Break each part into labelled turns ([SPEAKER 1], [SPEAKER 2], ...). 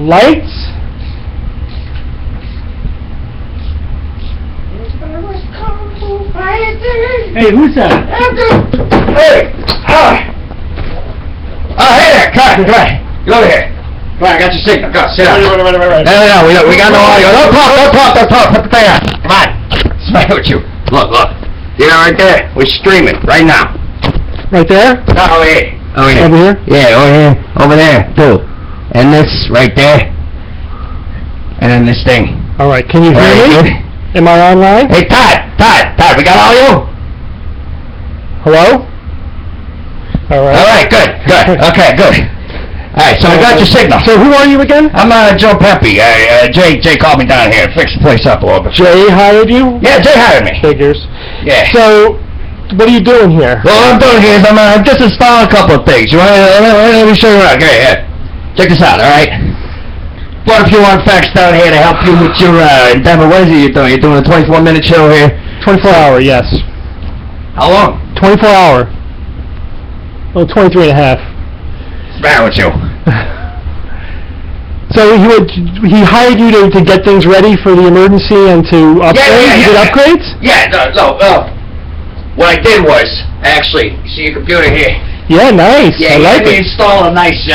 [SPEAKER 1] Lights? Hey, who's that?
[SPEAKER 2] Hey! Hey there! Come on! Get over here! Come on, I got your signal. Go, sit down.
[SPEAKER 1] Right.
[SPEAKER 2] No, we got no audio. Don't talk! Put the thing on. Come on! What's the matter with you? Look. See that right there? We're streaming right now.
[SPEAKER 1] Right there?
[SPEAKER 2] No, over here.
[SPEAKER 1] Over here?
[SPEAKER 2] Yeah, over here. Over there, too. And this right there. And then this thing.
[SPEAKER 1] Alright, can you hear me? Am I online?
[SPEAKER 2] Hey, Todd, we got audio?
[SPEAKER 1] Hello?
[SPEAKER 2] Alright, good. Okay, good. Alright, so I got your signal.
[SPEAKER 1] So who are you again?
[SPEAKER 2] I'm Joe Pepe. Jay called me down here to fix the place up a little bit.
[SPEAKER 1] Jay hired you?
[SPEAKER 2] Yeah, Jay hired me.
[SPEAKER 1] Figures.
[SPEAKER 2] Yeah.
[SPEAKER 1] So, what are you doing here?
[SPEAKER 2] Well, what I'm doing here is I'm just installing a couple of things. Let me show you around. Okay, here. Check this out, alright? Brought a few artifacts down here to help you with your endeavor. What is it you're doing? You're doing a 24-minute show here?
[SPEAKER 1] 24-hour, yes.
[SPEAKER 2] How long?
[SPEAKER 1] 24-hour. Well, 23 and a half.
[SPEAKER 2] What's the matter with you?
[SPEAKER 1] So he hired you to get things ready for the emergency and to upgrade?
[SPEAKER 2] Yeah.
[SPEAKER 1] You did upgrades?
[SPEAKER 2] Yeah, no. What I did was, actually, see your computer here?
[SPEAKER 1] Yeah, nice.
[SPEAKER 2] Yeah,
[SPEAKER 1] I like it.
[SPEAKER 2] Install a nice,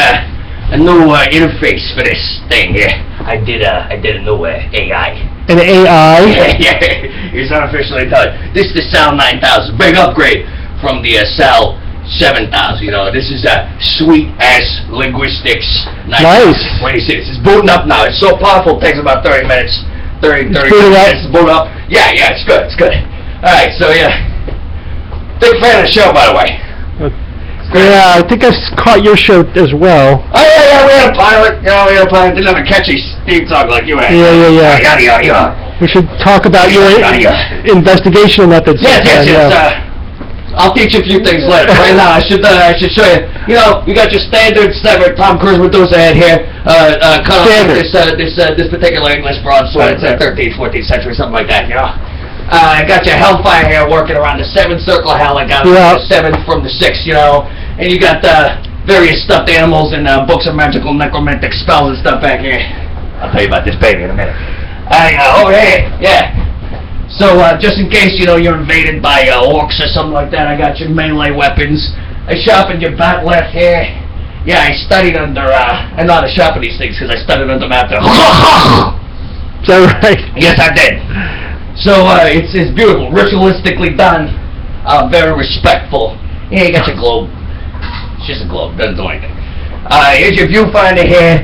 [SPEAKER 2] a new interface for this thing here. I did a new AI.
[SPEAKER 1] An AI?
[SPEAKER 2] Yeah, it's unofficially done. This is the Sal 9000, big upgrade from the Sal 7000. You know, this is a sweet-ass linguistics.
[SPEAKER 1] Nice.
[SPEAKER 2] What do you see? This is booting up now. It's so powerful, it takes about 30 minutes. 30 minutes to boot up. Yeah, it's good. All right, so yeah. Big fan of the show, by the way.
[SPEAKER 1] Yeah, I think I caught your show as well.
[SPEAKER 2] Oh, yeah, we had a pilot. Didn't have a catchy theme song like you had.
[SPEAKER 1] Yeah. We should talk about your investigation methods.
[SPEAKER 2] Yes. I'll teach you a few things later. Right now, I should show you. You know, you got your standard Tom Cruise Medusa head here. Cut off this particular English broadsword. It's 13th, 14th century, something like that, you know. I got your Hellfire here working around the 7th circle of hell. I got the 7th from the 6th, you know. And you got various stuffed animals and books of magical necromantic spells and stuff back here. I'll tell you about this baby in a minute. Over here, yeah. So, just in case, you know, you're invaded by orcs or something like that, I got your melee weapons. I sharpened your bat left here. Yeah, I studied under, I know how to sharpen these things because I studied under Master.
[SPEAKER 1] Is that right?
[SPEAKER 2] Yes, I did. So, it's beautiful, ritualistically done, very respectful. Yeah, you got your globe. It's just a globe, doesn't do anything. Here's your viewfinder here.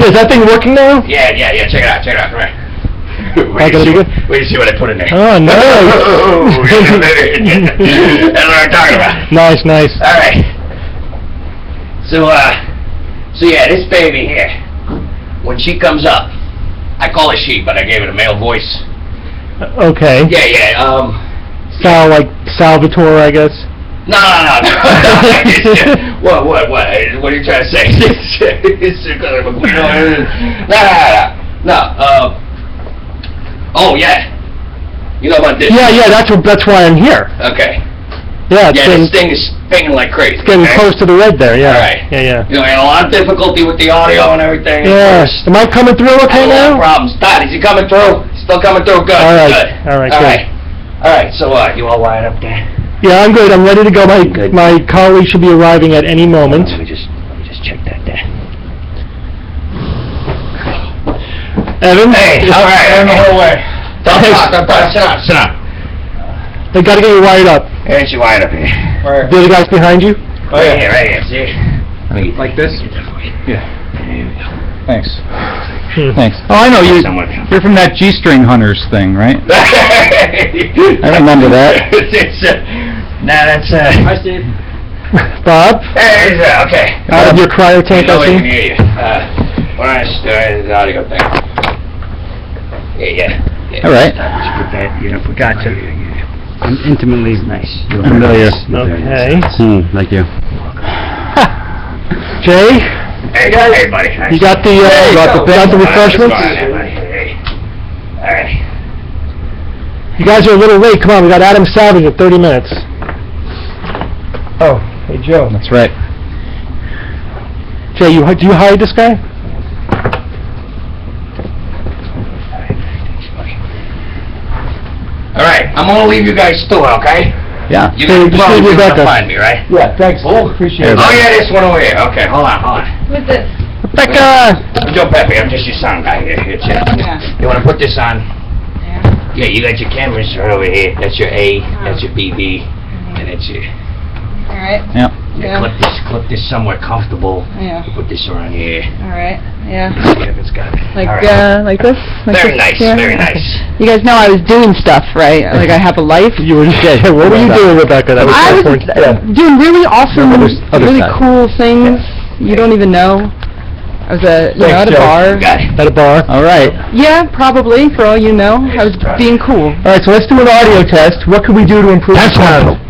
[SPEAKER 1] Is that thing working now?
[SPEAKER 2] Yeah, check it out, come here. Wait till you see what I put in there.
[SPEAKER 1] Oh, nice.
[SPEAKER 2] That's what I'm talking about.
[SPEAKER 1] Nice.
[SPEAKER 2] Alright. So yeah, this baby here, when she comes up, I call her she, but I gave it a male voice.
[SPEAKER 1] Okay.
[SPEAKER 2] Yeah.
[SPEAKER 1] Like Salvatore, I guess.
[SPEAKER 2] No. What are you trying to say? No. Oh yeah. You know about this?
[SPEAKER 1] Yeah. That's why I'm here.
[SPEAKER 2] Okay.
[SPEAKER 1] Yeah.
[SPEAKER 2] This thing is pinging like crazy.
[SPEAKER 1] It's getting close to the red there. Yeah.
[SPEAKER 2] All right.
[SPEAKER 1] Yeah.
[SPEAKER 2] You know, I had a lot of difficulty with the audio and everything.
[SPEAKER 1] Yeah. Am I coming through okay now?
[SPEAKER 2] No problems. Todd, is he coming through? Still coming through? Good.
[SPEAKER 1] All right.
[SPEAKER 2] All right. So you all wired up there?
[SPEAKER 1] Yeah, I'm good. I'm ready to go. My colleague should be arriving at any moment.
[SPEAKER 2] Let me just check that there.
[SPEAKER 1] Evan?
[SPEAKER 2] Hey, all right. I'm the whole way. Don't talk. Sit down.
[SPEAKER 1] They gotta get you wired up.
[SPEAKER 2] Yeah, she wired up here.
[SPEAKER 1] The other guy's behind you?
[SPEAKER 2] Oh, yeah, right here. See?
[SPEAKER 3] Like this?
[SPEAKER 2] Yeah. There we go.
[SPEAKER 3] Thanks. Oh, I know you. You're from that G-string hunters thing, right? I remember that.
[SPEAKER 2] That's
[SPEAKER 3] Hi, Steve.
[SPEAKER 1] Bob?
[SPEAKER 2] Hey, okay.
[SPEAKER 1] Out of your cryo tank, I see.
[SPEAKER 2] I can hear you. What I started the audio thing. Yeah.
[SPEAKER 3] All right.
[SPEAKER 2] Just put that. Gotcha.
[SPEAKER 1] intimately
[SPEAKER 2] Nice.
[SPEAKER 1] familiar.
[SPEAKER 4] Okay.
[SPEAKER 1] Thank you. Jay,
[SPEAKER 2] Hey, guys. Hey, buddy.
[SPEAKER 1] you got the refreshments?
[SPEAKER 2] Hey. All right.
[SPEAKER 1] You guys are a little late. Come on, we got Adam Savage in 30 minutes. Oh, hey Joe.
[SPEAKER 3] That's right.
[SPEAKER 1] Jay, do you hire this guy?
[SPEAKER 2] All right, I'm gonna leave you guys to it, okay?
[SPEAKER 3] Yeah.
[SPEAKER 2] You
[SPEAKER 1] Hey,
[SPEAKER 2] guys
[SPEAKER 1] just leave
[SPEAKER 2] know
[SPEAKER 1] Rebecca.
[SPEAKER 2] to find me, right?
[SPEAKER 1] Yeah, thanks. Appreciate it.
[SPEAKER 2] Oh yeah, this one over here. Okay, hold on.
[SPEAKER 5] Who's this?
[SPEAKER 1] Rebecca!
[SPEAKER 2] I'm Joe Pepe. I'm just your sound guy here. Here, check.
[SPEAKER 5] Yeah.
[SPEAKER 2] You wanna put this on?
[SPEAKER 5] Yeah.
[SPEAKER 2] Yeah, you got your cameras right over here. That's your A. That's your BB. And that's your.
[SPEAKER 5] All right.
[SPEAKER 3] Yeah.
[SPEAKER 5] Yeah.
[SPEAKER 2] Clip this somewhere comfortable.
[SPEAKER 5] Yeah.
[SPEAKER 2] Put this around here.
[SPEAKER 5] All right. Yeah.
[SPEAKER 2] See if it's got it.
[SPEAKER 5] Like
[SPEAKER 2] All right.
[SPEAKER 5] like this. Like
[SPEAKER 2] Very
[SPEAKER 5] this?
[SPEAKER 2] nice.
[SPEAKER 5] Yeah.
[SPEAKER 2] Very nice.
[SPEAKER 5] You guys know I was doing stuff, right? Like I have a life.
[SPEAKER 1] You were, what were you doing, Rebecca? That was
[SPEAKER 5] I was doing really awesome,
[SPEAKER 3] other
[SPEAKER 5] really
[SPEAKER 3] side.
[SPEAKER 5] cool things. You don't even know. I was at a
[SPEAKER 1] Joe.
[SPEAKER 5] bar.
[SPEAKER 2] Got it.
[SPEAKER 1] At a bar.
[SPEAKER 3] All right.
[SPEAKER 5] Yeah, probably. For all you know, I was being cool.
[SPEAKER 1] All right, so let's do an audio test. What can we do to improve the sound?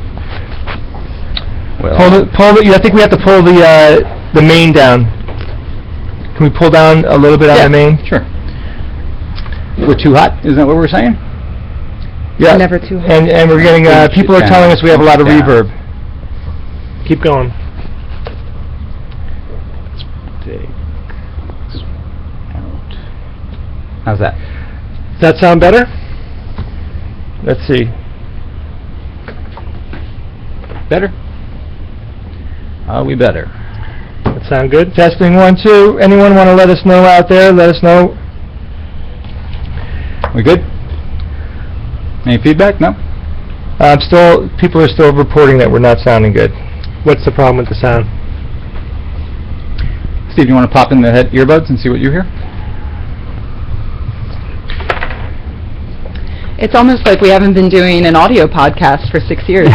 [SPEAKER 3] Well,
[SPEAKER 1] I think we have to pull the main down. Can we pull down a little bit on the main?
[SPEAKER 3] sure. We're too hot? Isn't that what we're saying?
[SPEAKER 1] Yeah.
[SPEAKER 5] Never too hot.
[SPEAKER 1] And we're getting, people are telling us we have a lot of
[SPEAKER 3] Down.
[SPEAKER 1] reverb. Keep going.
[SPEAKER 3] How's that?
[SPEAKER 1] Does that sound better? Let's see.
[SPEAKER 3] Better? We better.
[SPEAKER 1] That sound good? Testing 1, 2. Anyone want to let us know out there? Let us know.
[SPEAKER 3] We good? Any feedback? No?
[SPEAKER 1] People are still reporting that we're not sounding good. What's the problem with the sound?
[SPEAKER 3] Steve, you want to pop in the earbuds and see what you hear?
[SPEAKER 5] It's almost like we haven't been doing an audio podcast for 6 years.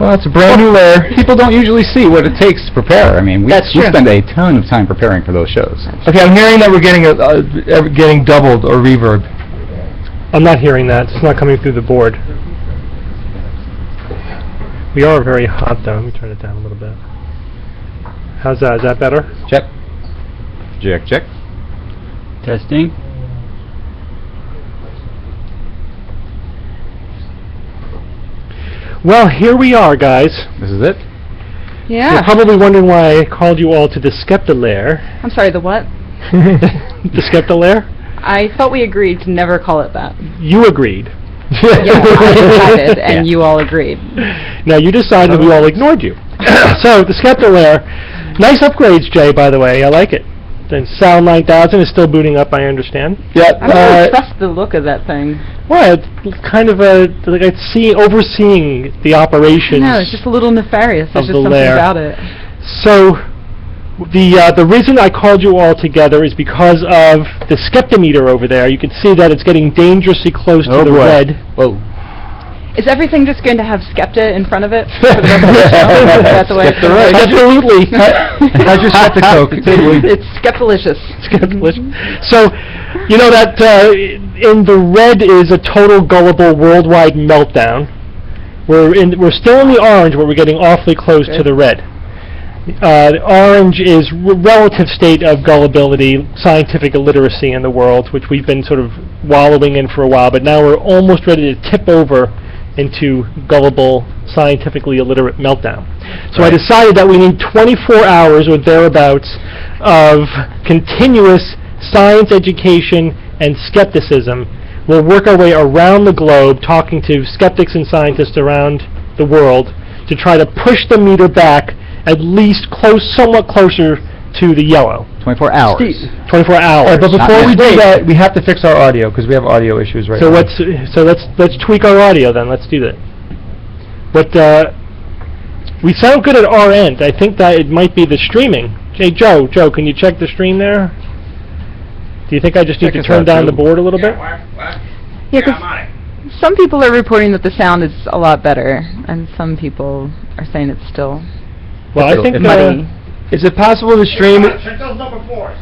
[SPEAKER 1] Well, it's a brand new layer.
[SPEAKER 3] People don't usually see what it takes to prepare. I mean, we
[SPEAKER 5] That's true.
[SPEAKER 3] spend a ton of time preparing for those shows.
[SPEAKER 1] Okay, I'm hearing that we're getting doubled or reverb. I'm not hearing that. It's not coming through the board. We are very hot, though. Let me turn it down a little bit. How's that? Is that better?
[SPEAKER 3] Check. Check, check. Testing.
[SPEAKER 1] Well, here we are, guys.
[SPEAKER 3] This is it?
[SPEAKER 1] You're
[SPEAKER 5] Yeah.
[SPEAKER 1] probably wondering why I called you all to the Skeptilair.
[SPEAKER 5] I'm sorry, the what?
[SPEAKER 1] The Skeptilair?
[SPEAKER 5] I thought we agreed to never call it that.
[SPEAKER 1] You agreed.
[SPEAKER 5] Yeah, I decided, and
[SPEAKER 3] Yeah.
[SPEAKER 5] you all agreed.
[SPEAKER 1] Now, you decided, we all ignored you. So, the Skeptilair, nice upgrades, Jay, by the way. I like it. The Sound 9000 is still booting up, I understand.
[SPEAKER 5] I don't really trust the look of that thing.
[SPEAKER 1] Well, it's kind of like overseeing the operations.
[SPEAKER 5] No, it's just a little nefarious. There's
[SPEAKER 1] Of
[SPEAKER 5] just
[SPEAKER 1] the
[SPEAKER 5] something
[SPEAKER 1] lair.
[SPEAKER 5] about it.
[SPEAKER 1] So, the reason I called you all together is because of the Skeptometer over there. You can see that it's getting dangerously close to the red.
[SPEAKER 3] Whoa.
[SPEAKER 5] Is everything just going to have Skepta in front of it for the rest of the show? Is that the way it's going to work?
[SPEAKER 1] Absolutely. How's your Skepticoke?
[SPEAKER 5] It's Skeptalicious.
[SPEAKER 1] So, you know that in the red is a total gullible worldwide meltdown. We're still in the orange, but we're getting awfully close to the red. Orange is relative state of gullibility, scientific illiteracy in the world, which we've been sort of wallowing in for a while, but now we're almost ready to tip over into gullible, scientifically illiterate meltdown. So I decided that we need 24 hours or thereabouts of continuous science education and skepticism. We'll work our way around the globe, talking to skeptics and scientists around the world to try to push the meter back at least somewhat closer to the yellow.
[SPEAKER 3] 24 hours.
[SPEAKER 1] 24 hours.
[SPEAKER 3] but before we do that, we have to fix our audio because we have audio issues right now.
[SPEAKER 1] So let's tweak our audio then. Let's do that. But we sound good at our end. I think that it might be the streaming. Hey Joe, can you check the stream there? Do you think I just need to turn down the board a little bit?
[SPEAKER 5] Yeah, because some people are reporting that the sound is a lot better, and some people are saying it's still
[SPEAKER 1] Well, I think
[SPEAKER 5] muddy.
[SPEAKER 1] is it possible the stream?
[SPEAKER 2] Check those number 4s.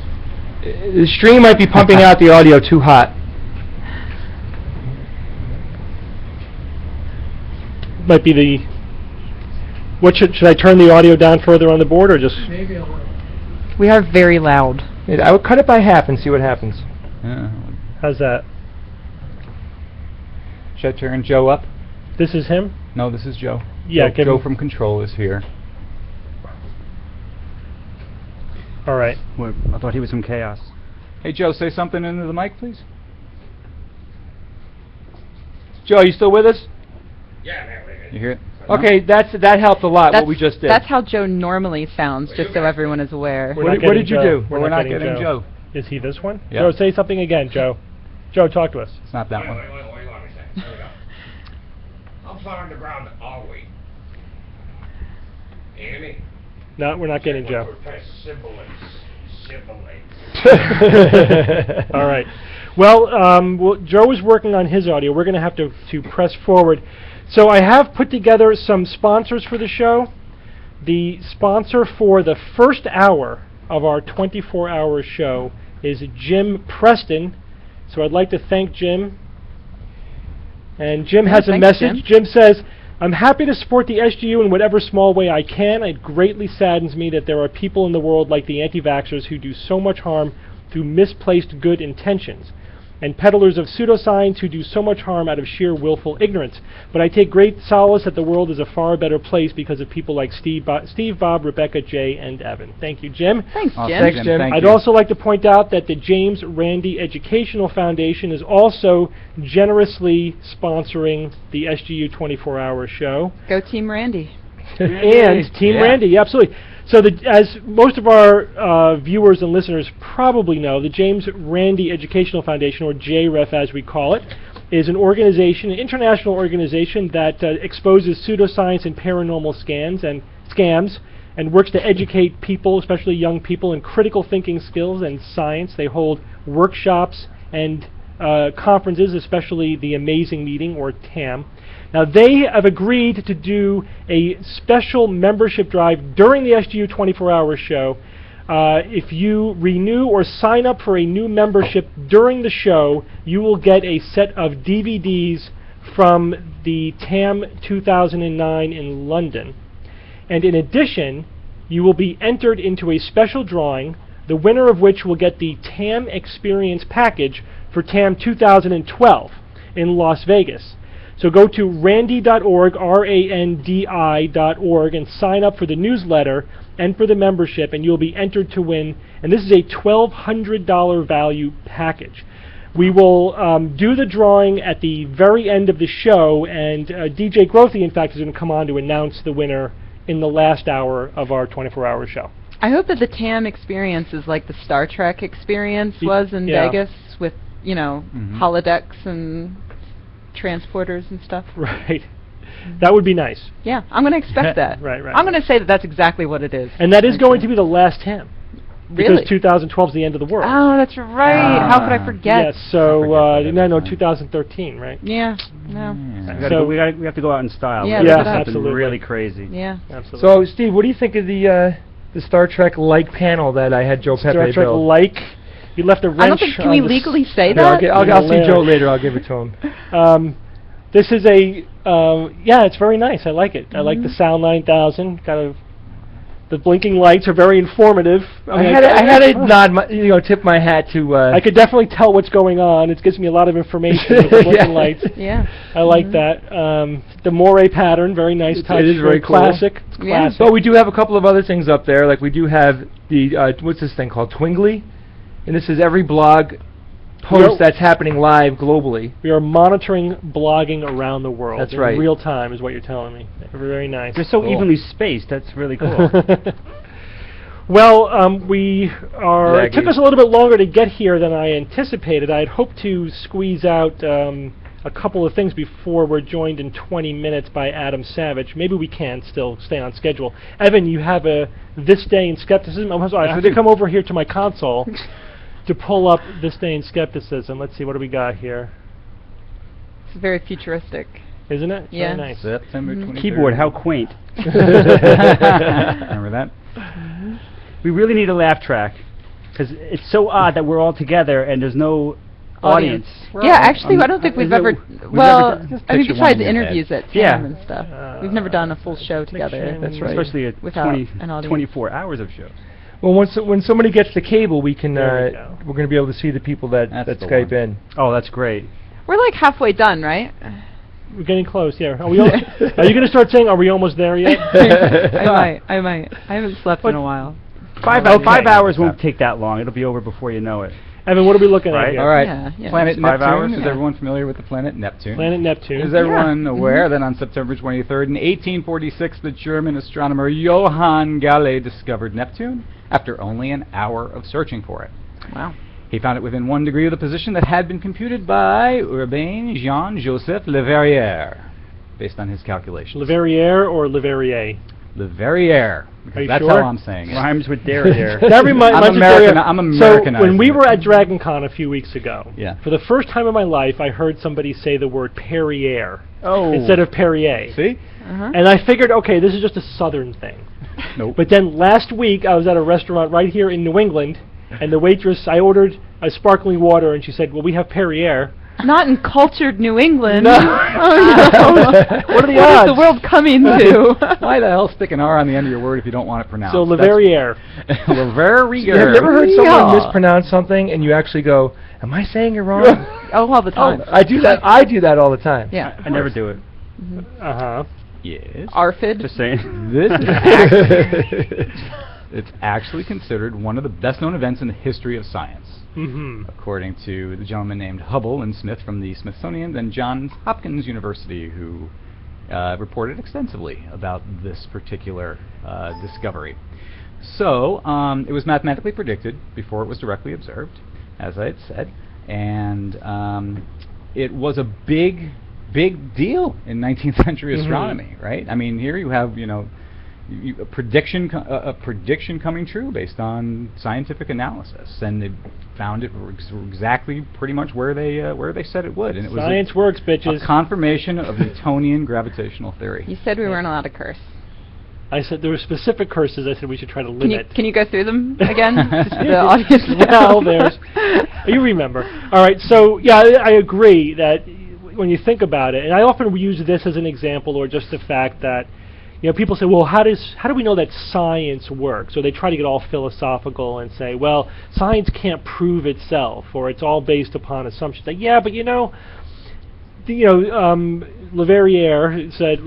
[SPEAKER 1] The stream might be pumping out the audio too hot. might be the... What should I turn the audio down further on the board, or just...
[SPEAKER 4] Maybe a little.
[SPEAKER 5] We are very loud.
[SPEAKER 4] I would cut it by half and see what happens.
[SPEAKER 3] Yeah.
[SPEAKER 1] How's that?
[SPEAKER 3] Should I turn Joe up?
[SPEAKER 1] This is him?
[SPEAKER 3] No, this is Joe.
[SPEAKER 1] Yeah,
[SPEAKER 3] Joe from Control is here.
[SPEAKER 1] All right.
[SPEAKER 6] Well, I thought he was from Chaos.
[SPEAKER 3] Hey, Joe, say something into the mic, please. Joe, are you still with us?
[SPEAKER 2] Yeah, man.
[SPEAKER 3] You hear it?
[SPEAKER 4] Okay, that helped a lot, what we just did.
[SPEAKER 5] That's how Joe normally sounds, just so everyone is aware.
[SPEAKER 1] We're not
[SPEAKER 4] What did
[SPEAKER 1] getting
[SPEAKER 4] you
[SPEAKER 1] Joe.
[SPEAKER 4] do?
[SPEAKER 3] We're not getting Joe.
[SPEAKER 1] Is he this one?
[SPEAKER 3] Yeah.
[SPEAKER 1] Joe, say something again, Joe. Joe, talk to us.
[SPEAKER 3] It's not that one.
[SPEAKER 2] Wait, let me say. Here we go. I'm plowing the ground all week. You hear me?
[SPEAKER 1] No, we're not getting Joe. All right. Well, Joe is working on his audio. We're going to have to press forward. So I have put together some sponsors for the show. The sponsor for the first hour of our 24-hour show is Jim Preston. So I'd like to thank Jim. And Jim has a
[SPEAKER 5] Thanks,
[SPEAKER 1] message. Jim says, I'm happy to support the SGU in whatever small way I can. It greatly saddens me that there are people in the world like the anti-vaxxers who do so much harm through misplaced good intentions, and peddlers of pseudoscience who do so much harm out of sheer willful ignorance. But I take great solace that the world is a far better place because of people like Steve, Bob, Rebecca, Jay, and Evan. Thank you, Jim.
[SPEAKER 5] Thanks,
[SPEAKER 3] Oh,
[SPEAKER 5] Jim.
[SPEAKER 4] Thanks, Jim.
[SPEAKER 1] I'd also like to point out that the James Randi Educational Foundation is also generously sponsoring the SGU 24-hour show.
[SPEAKER 5] Go Team Randy.
[SPEAKER 1] And Team
[SPEAKER 3] Yeah.
[SPEAKER 1] Randy, absolutely. So as most of our viewers and listeners probably know, the James Randi Educational Foundation, or JREF as we call it, is an organization, an international organization that exposes pseudoscience and paranormal scams and works to educate people, especially young people, in critical thinking skills and science. They hold workshops and conferences, especially the Amazing Meeting, or TAM. Now, they have agreed to do a special membership drive during the SGU 24-hour show. If you renew or sign up for a new membership during the show, you will get a set of DVDs from the TAM 2009 in London. And in addition, you will be entered into a special drawing, the winner of which will get the TAM Experience Package for TAM 2012 in Las Vegas. So go to randi.org, randi.org, and sign up for the newsletter and for the membership, and you'll be entered to win. And this is a $1,200 value package. We will do the drawing at the very end of the show, and DJ Grothy, in fact, is going to come on to announce the winner in the last hour of our 24-hour show.
[SPEAKER 5] I hope that the TAM experience is like the Star Trek experience was in
[SPEAKER 1] Yeah.
[SPEAKER 5] Vegas with, holodecks and transporters and stuff.
[SPEAKER 1] Right. That would be nice.
[SPEAKER 5] Yeah, I'm going to expect that.
[SPEAKER 1] Right.
[SPEAKER 5] I'm going to say that that's exactly what it is.
[SPEAKER 1] And that is going to be the last TAM.
[SPEAKER 5] Really?
[SPEAKER 1] Because 2012 is the end of the world.
[SPEAKER 5] Oh, that's right. How could I forget?
[SPEAKER 1] Yes, so, 2013, right?
[SPEAKER 5] Yeah, no.
[SPEAKER 1] So
[SPEAKER 6] we have to go out in style.
[SPEAKER 5] Yeah,
[SPEAKER 6] We
[SPEAKER 1] look
[SPEAKER 6] gotta
[SPEAKER 1] it
[SPEAKER 6] do
[SPEAKER 1] up.
[SPEAKER 6] something
[SPEAKER 1] Absolutely.
[SPEAKER 6] really crazy.
[SPEAKER 5] Yeah.
[SPEAKER 1] Absolutely.
[SPEAKER 4] So, Steve, what do you think of the Star Trek-like panel that I had Joe Pepe
[SPEAKER 1] Star Trek
[SPEAKER 4] build?
[SPEAKER 1] like, you left a wrench.
[SPEAKER 5] I don't think, can we legally say
[SPEAKER 4] No,
[SPEAKER 5] that?
[SPEAKER 4] I'll see Joe later. I'll give it to him.
[SPEAKER 1] This is a, it's very nice. I like it. I like the Sound 9000. The blinking lights are very informative.
[SPEAKER 4] I had to nod, tip my hat to.
[SPEAKER 1] I could definitely tell what's going on. It gives me a lot of information with the blinking lights.
[SPEAKER 5] Yeah.
[SPEAKER 1] I like that. The moire pattern, very nice touch.
[SPEAKER 4] It is very cool.
[SPEAKER 1] classic. It's
[SPEAKER 5] Yeah.
[SPEAKER 1] classic.
[SPEAKER 4] But we do have a couple of other things up there. Like we do have the what's this thing called, Twingly, and this is every blog post that's happening live globally.
[SPEAKER 1] We are monitoring blogging around the world.
[SPEAKER 4] That's
[SPEAKER 1] in
[SPEAKER 4] right.
[SPEAKER 1] real time is what you're telling me. Very nice.
[SPEAKER 6] They're so
[SPEAKER 4] Cool.
[SPEAKER 6] evenly spaced. That's really cool.
[SPEAKER 1] Well, we are. It took
[SPEAKER 4] Laggy.
[SPEAKER 1] us a little bit longer to get here than I anticipated. I had hoped to squeeze out a couple of things before we're joined in 20 minutes by Adam Savage. Maybe we can still stay on schedule. Evan, you have a This Day in Skepticism. I'm sorry, I have to come over here to my console to pull up This Day in Skepticism. Let's see, what do we got here?
[SPEAKER 5] It's very futuristic.
[SPEAKER 1] Isn't it? It's
[SPEAKER 5] Yeah.
[SPEAKER 1] very nice.
[SPEAKER 3] September 23rd.
[SPEAKER 6] Keyboard, how quaint.
[SPEAKER 3] Remember that?
[SPEAKER 6] We really need a laugh track, because it's so odd that we're all together and there's no audience.
[SPEAKER 5] Yeah, actually, I don't think we've ever. Well,
[SPEAKER 3] just
[SPEAKER 5] I think
[SPEAKER 3] picture
[SPEAKER 5] besides
[SPEAKER 3] one in your
[SPEAKER 5] interviews at
[SPEAKER 6] Yeah.
[SPEAKER 5] TAM and stuff, we've never done a full show together.
[SPEAKER 6] That's right. Especially at
[SPEAKER 5] Without an audience.
[SPEAKER 6] 24 hours of shows.
[SPEAKER 4] Well, when somebody gets the cable, we can
[SPEAKER 1] There we go.
[SPEAKER 4] we're going to be able to see the people that
[SPEAKER 3] That's the
[SPEAKER 4] Skype
[SPEAKER 3] one.
[SPEAKER 4] in.
[SPEAKER 6] Oh, that's great.
[SPEAKER 5] We're like halfway done, right?
[SPEAKER 1] We're getting close. Yeah. Are we? Are you going to start saying, "Are we almost there yet"?
[SPEAKER 5] I might. I haven't slept in a while.
[SPEAKER 6] 5 hours won't take that long. It'll be over before you know it.
[SPEAKER 1] Evan, what are we looking at
[SPEAKER 6] Right.
[SPEAKER 1] here?
[SPEAKER 3] All right.
[SPEAKER 5] Yeah.
[SPEAKER 3] Planet
[SPEAKER 6] It's 5
[SPEAKER 3] Neptune.
[SPEAKER 6] hours?
[SPEAKER 3] Is
[SPEAKER 5] Yeah.
[SPEAKER 3] everyone familiar with the planet Neptune?
[SPEAKER 1] Planet Neptune.
[SPEAKER 3] Is everyone
[SPEAKER 5] Yeah.
[SPEAKER 3] aware that on September 23rd, in 1846, the German astronomer Johann Galle discovered Neptune after only an hour of searching for it?
[SPEAKER 5] Wow.
[SPEAKER 3] He found it within 1 degree of the position that had been computed by Urbain Jean-Joseph Leverrier, based on his calculations.
[SPEAKER 1] Leverrier or Leverrier?
[SPEAKER 3] Leverrier.
[SPEAKER 1] Are you
[SPEAKER 3] That's
[SPEAKER 1] sure?
[SPEAKER 3] how I'm saying it.
[SPEAKER 6] Rhymes with derriere.
[SPEAKER 1] That reminds
[SPEAKER 3] I'm American.
[SPEAKER 1] So when we were at Dragon Con a few weeks ago,
[SPEAKER 3] Yeah.
[SPEAKER 1] for the first time in my life, I heard somebody say the word Perrier
[SPEAKER 6] Oh.
[SPEAKER 1] instead of Perrier.
[SPEAKER 3] See?
[SPEAKER 5] Uh-huh.
[SPEAKER 1] And I figured, okay, this is just a Southern thing.
[SPEAKER 3] Nope.
[SPEAKER 1] But then last week, I was at a restaurant right here in New England, and the waitress, I ordered a sparkling water, and she said, well, we have Perrier.
[SPEAKER 5] Not in cultured New England.
[SPEAKER 1] No.
[SPEAKER 5] Oh, no.
[SPEAKER 1] What are the
[SPEAKER 5] What
[SPEAKER 1] odds?
[SPEAKER 5] is the world coming to?
[SPEAKER 3] Why the hell stick an R on the end of your word if you don't want it pronounced?
[SPEAKER 1] So Leverrier.
[SPEAKER 3] Leverrier.
[SPEAKER 4] Have you ever heard someone
[SPEAKER 5] Yeah.
[SPEAKER 4] mispronounce something and you actually go, "Am I saying it wrong?"
[SPEAKER 5] Oh, all the time.
[SPEAKER 4] I do that. I do that all the time.
[SPEAKER 5] Yeah.
[SPEAKER 6] I never do it.
[SPEAKER 1] Uh-huh.
[SPEAKER 3] Yes.
[SPEAKER 5] Arfid.
[SPEAKER 6] Just saying.
[SPEAKER 3] This is actually, it's actually considered one of the best-known events in the history of science,
[SPEAKER 1] Mm-hmm.
[SPEAKER 3] according to the gentleman named Hubble and Smith from the Smithsonian and Johns Hopkins University, who reported extensively about this particular discovery. So, it was mathematically predicted before it was directly observed, as I had said, and it was a big deal in 19th century astronomy, right? I mean, here you have, a prediction coming true based on scientific analysis, and they found it exactly pretty much where they said it would, and it was
[SPEAKER 1] Science works,
[SPEAKER 3] a
[SPEAKER 1] bitches.
[SPEAKER 3] confirmation of Newtonian gravitational theory.
[SPEAKER 5] You said we weren't allowed to curse.
[SPEAKER 1] I said there were specific curses I said we should try to
[SPEAKER 5] Can
[SPEAKER 1] limit.
[SPEAKER 5] you go through them again? Just for the audience.
[SPEAKER 1] Well, you remember. All right, so yeah, I agree that when you think about it, and I often use this as an example, or just the fact that, people say, well, how do we know that science works? Or they try to get all philosophical and say, well, science can't prove itself, or it's all based upon assumptions. Like, yeah, but Leverrier said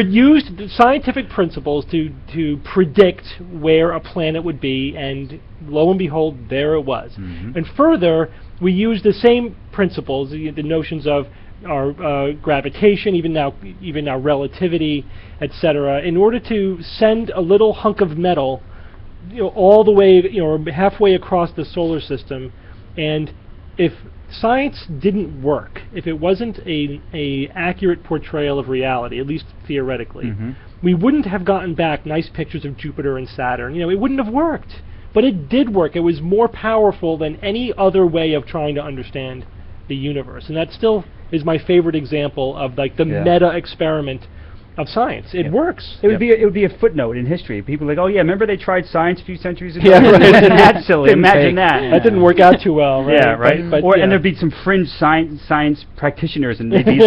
[SPEAKER 1] used scientific principles to predict where a planet would be, and lo and behold, there it was.
[SPEAKER 3] Mhm.
[SPEAKER 1] And further, we use the same principles, the notions of our gravitation, even now relativity, etc., in order to send a little hunk of metal, all the way, or halfway across the solar system, and if science didn't work, if it wasn't a accurate portrayal of reality, at least theoretically,
[SPEAKER 3] Mhm.
[SPEAKER 1] we wouldn't have gotten back nice pictures of Jupiter and Saturn. It wouldn't have worked. But it did work. It was more powerful than any other way of trying to understand the universe. And that still is my favorite example of the meta experiment of science. It works.
[SPEAKER 6] It would be a footnote in history. People are like, oh yeah, remember they tried science a few centuries ago?
[SPEAKER 1] Yeah, right.
[SPEAKER 6] That's silly. Imagine that.
[SPEAKER 1] That didn't work out too well, right?
[SPEAKER 6] Yeah, right.
[SPEAKER 1] But
[SPEAKER 6] And there'd be some fringe science practitioners, and they'd be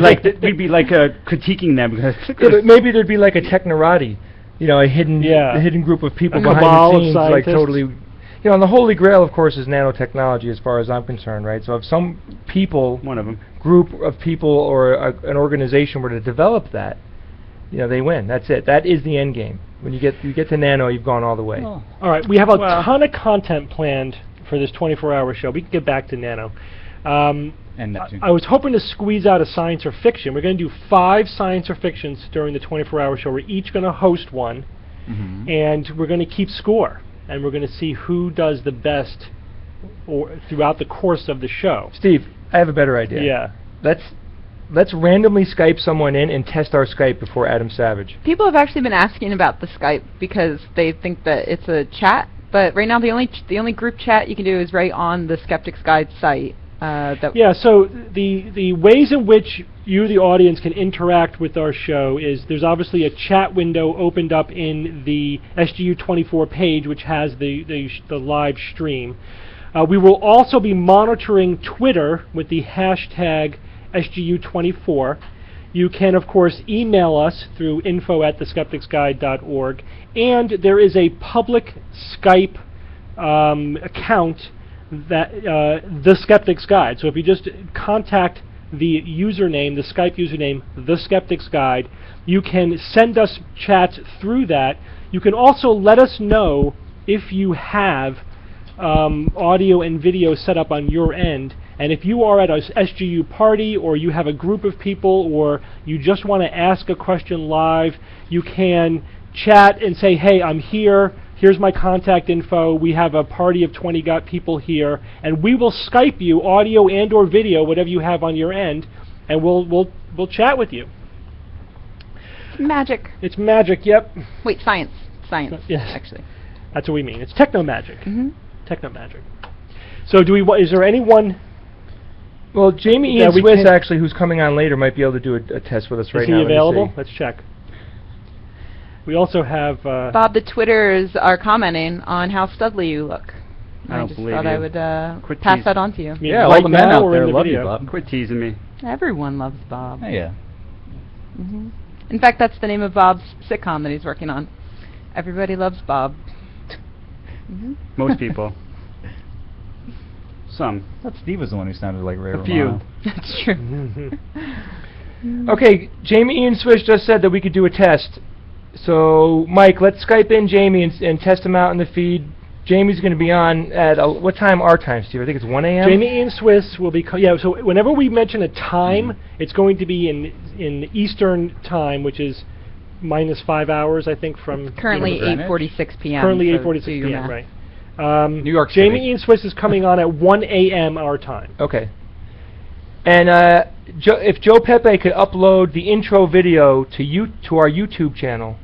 [SPEAKER 6] like, we'd be like critiquing them because
[SPEAKER 4] But maybe there'd be like a technorati, a hidden group of people
[SPEAKER 1] A
[SPEAKER 4] behind
[SPEAKER 1] cabal
[SPEAKER 4] the
[SPEAKER 1] of
[SPEAKER 4] scenes, like
[SPEAKER 1] scientists.
[SPEAKER 4] totally. And the holy grail, of course, is nanotechnology, as far as I'm concerned, right? So if some
[SPEAKER 6] one of them.
[SPEAKER 4] group of people or an organization were to develop that, they win. That's it. That is the end game. When you get to nano, you've gone all the way.
[SPEAKER 3] Oh.
[SPEAKER 1] all right, we have a
[SPEAKER 6] Well-
[SPEAKER 1] ton of content planned for this 24-hour show. We can get back to nano.
[SPEAKER 3] And Neptune.
[SPEAKER 1] I was hoping to squeeze out a science or fiction. We're going to do 5 science or fictions during the 24-hour show. We're each going to host one,
[SPEAKER 3] Mhm.
[SPEAKER 1] and we're going to keep score. And we're going to see who does the best throughout the course of the show.
[SPEAKER 4] Steve, I have a better idea.
[SPEAKER 1] Yeah.
[SPEAKER 4] Let's randomly Skype someone in and test our Skype before Adam Savage.
[SPEAKER 5] People have actually been asking about the Skype because they think that it's a chat, but right now the only group chat you can do is right on the Skeptics Guide site.
[SPEAKER 1] Yeah, so the ways in which you, the audience, can interact with our show is there's obviously a chat window opened up in the SGU 24 page, which has the live stream. We will also be monitoring Twitter with the hashtag SGU24. You can, of course, email us through info@theskepticsguide.org, and there is a public Skype account, that The Skeptics Guide. So if you just contact the username, the Skype username, The Skeptics Guide, you can send us chats through that. You can also let us know if you have audio and video set up on your end. And if you are at a SGU party, or you have a group of people, or you just want to ask a question live, you can chat and say, hey, I'm here. Here's my contact info. We have a party of 20 people here, and we will Skype you, audio and or video, whatever you have on your end, and we'll chat with you.
[SPEAKER 5] Magic.
[SPEAKER 1] It's magic. Yep.
[SPEAKER 5] Wait, science. Science.
[SPEAKER 1] Yes.
[SPEAKER 5] Actually.
[SPEAKER 1] That's what we mean. It's techno magic.
[SPEAKER 5] Mm-hmm.
[SPEAKER 1] Techno magic. So is there anyone?
[SPEAKER 4] Well, Jamie
[SPEAKER 1] Yeah,
[SPEAKER 4] Ian
[SPEAKER 1] we
[SPEAKER 4] Swiss,
[SPEAKER 1] can-
[SPEAKER 4] actually, who's coming on later, might be able to do a test with us right
[SPEAKER 1] Is
[SPEAKER 4] now.
[SPEAKER 1] he
[SPEAKER 4] Let me
[SPEAKER 1] available?
[SPEAKER 4] see.
[SPEAKER 1] Let's check. We also have.
[SPEAKER 5] Bob, the Twitters are commenting on how studly you look.
[SPEAKER 6] I don't
[SPEAKER 5] just
[SPEAKER 6] believe
[SPEAKER 5] thought
[SPEAKER 6] you.
[SPEAKER 5] I would
[SPEAKER 6] Quit
[SPEAKER 5] pass
[SPEAKER 6] teasing.
[SPEAKER 5] that on to you.
[SPEAKER 1] I mean,
[SPEAKER 3] Yeah, all
[SPEAKER 1] right
[SPEAKER 3] the men
[SPEAKER 1] now
[SPEAKER 3] out
[SPEAKER 1] or
[SPEAKER 3] there
[SPEAKER 1] in the
[SPEAKER 3] love you,
[SPEAKER 1] video?
[SPEAKER 3] Bob.
[SPEAKER 6] Quit teasing me.
[SPEAKER 5] Everyone loves Bob.
[SPEAKER 3] Hey, yeah.
[SPEAKER 5] Hmm. In fact, that's the name of Bob's sitcom that he's working on. Everybody loves Bob. Hmm.
[SPEAKER 6] Most people. Some.
[SPEAKER 3] I thought Steve was the one who sounded like Ray
[SPEAKER 6] A
[SPEAKER 3] Romano.
[SPEAKER 6] few.
[SPEAKER 5] That's true.
[SPEAKER 4] Okay, Jamie Ian Swiss just said that we could do a test. So, Mike, let's Skype in Jamie and test him out in the feed. Jamie's going to be on at, what time our time, Steve? I think it's 1 a.m.?
[SPEAKER 1] Jamie Ian Swiss will be. So whenever we mention a time, it's going to be in Eastern time, which is minus 5 hours, I think, from
[SPEAKER 5] Currently
[SPEAKER 3] Greenwich.
[SPEAKER 5] 8:46 p.m.
[SPEAKER 1] currently
[SPEAKER 5] so
[SPEAKER 1] 8:46
[SPEAKER 5] do your
[SPEAKER 1] p.m.
[SPEAKER 5] math.
[SPEAKER 1] Right.
[SPEAKER 3] New York
[SPEAKER 1] Jamie
[SPEAKER 3] City.
[SPEAKER 1] Ian Swiss is coming on at 1 a.m. our time.
[SPEAKER 4] Okay. And if Joe Pepe could upload the intro video to our YouTube channel,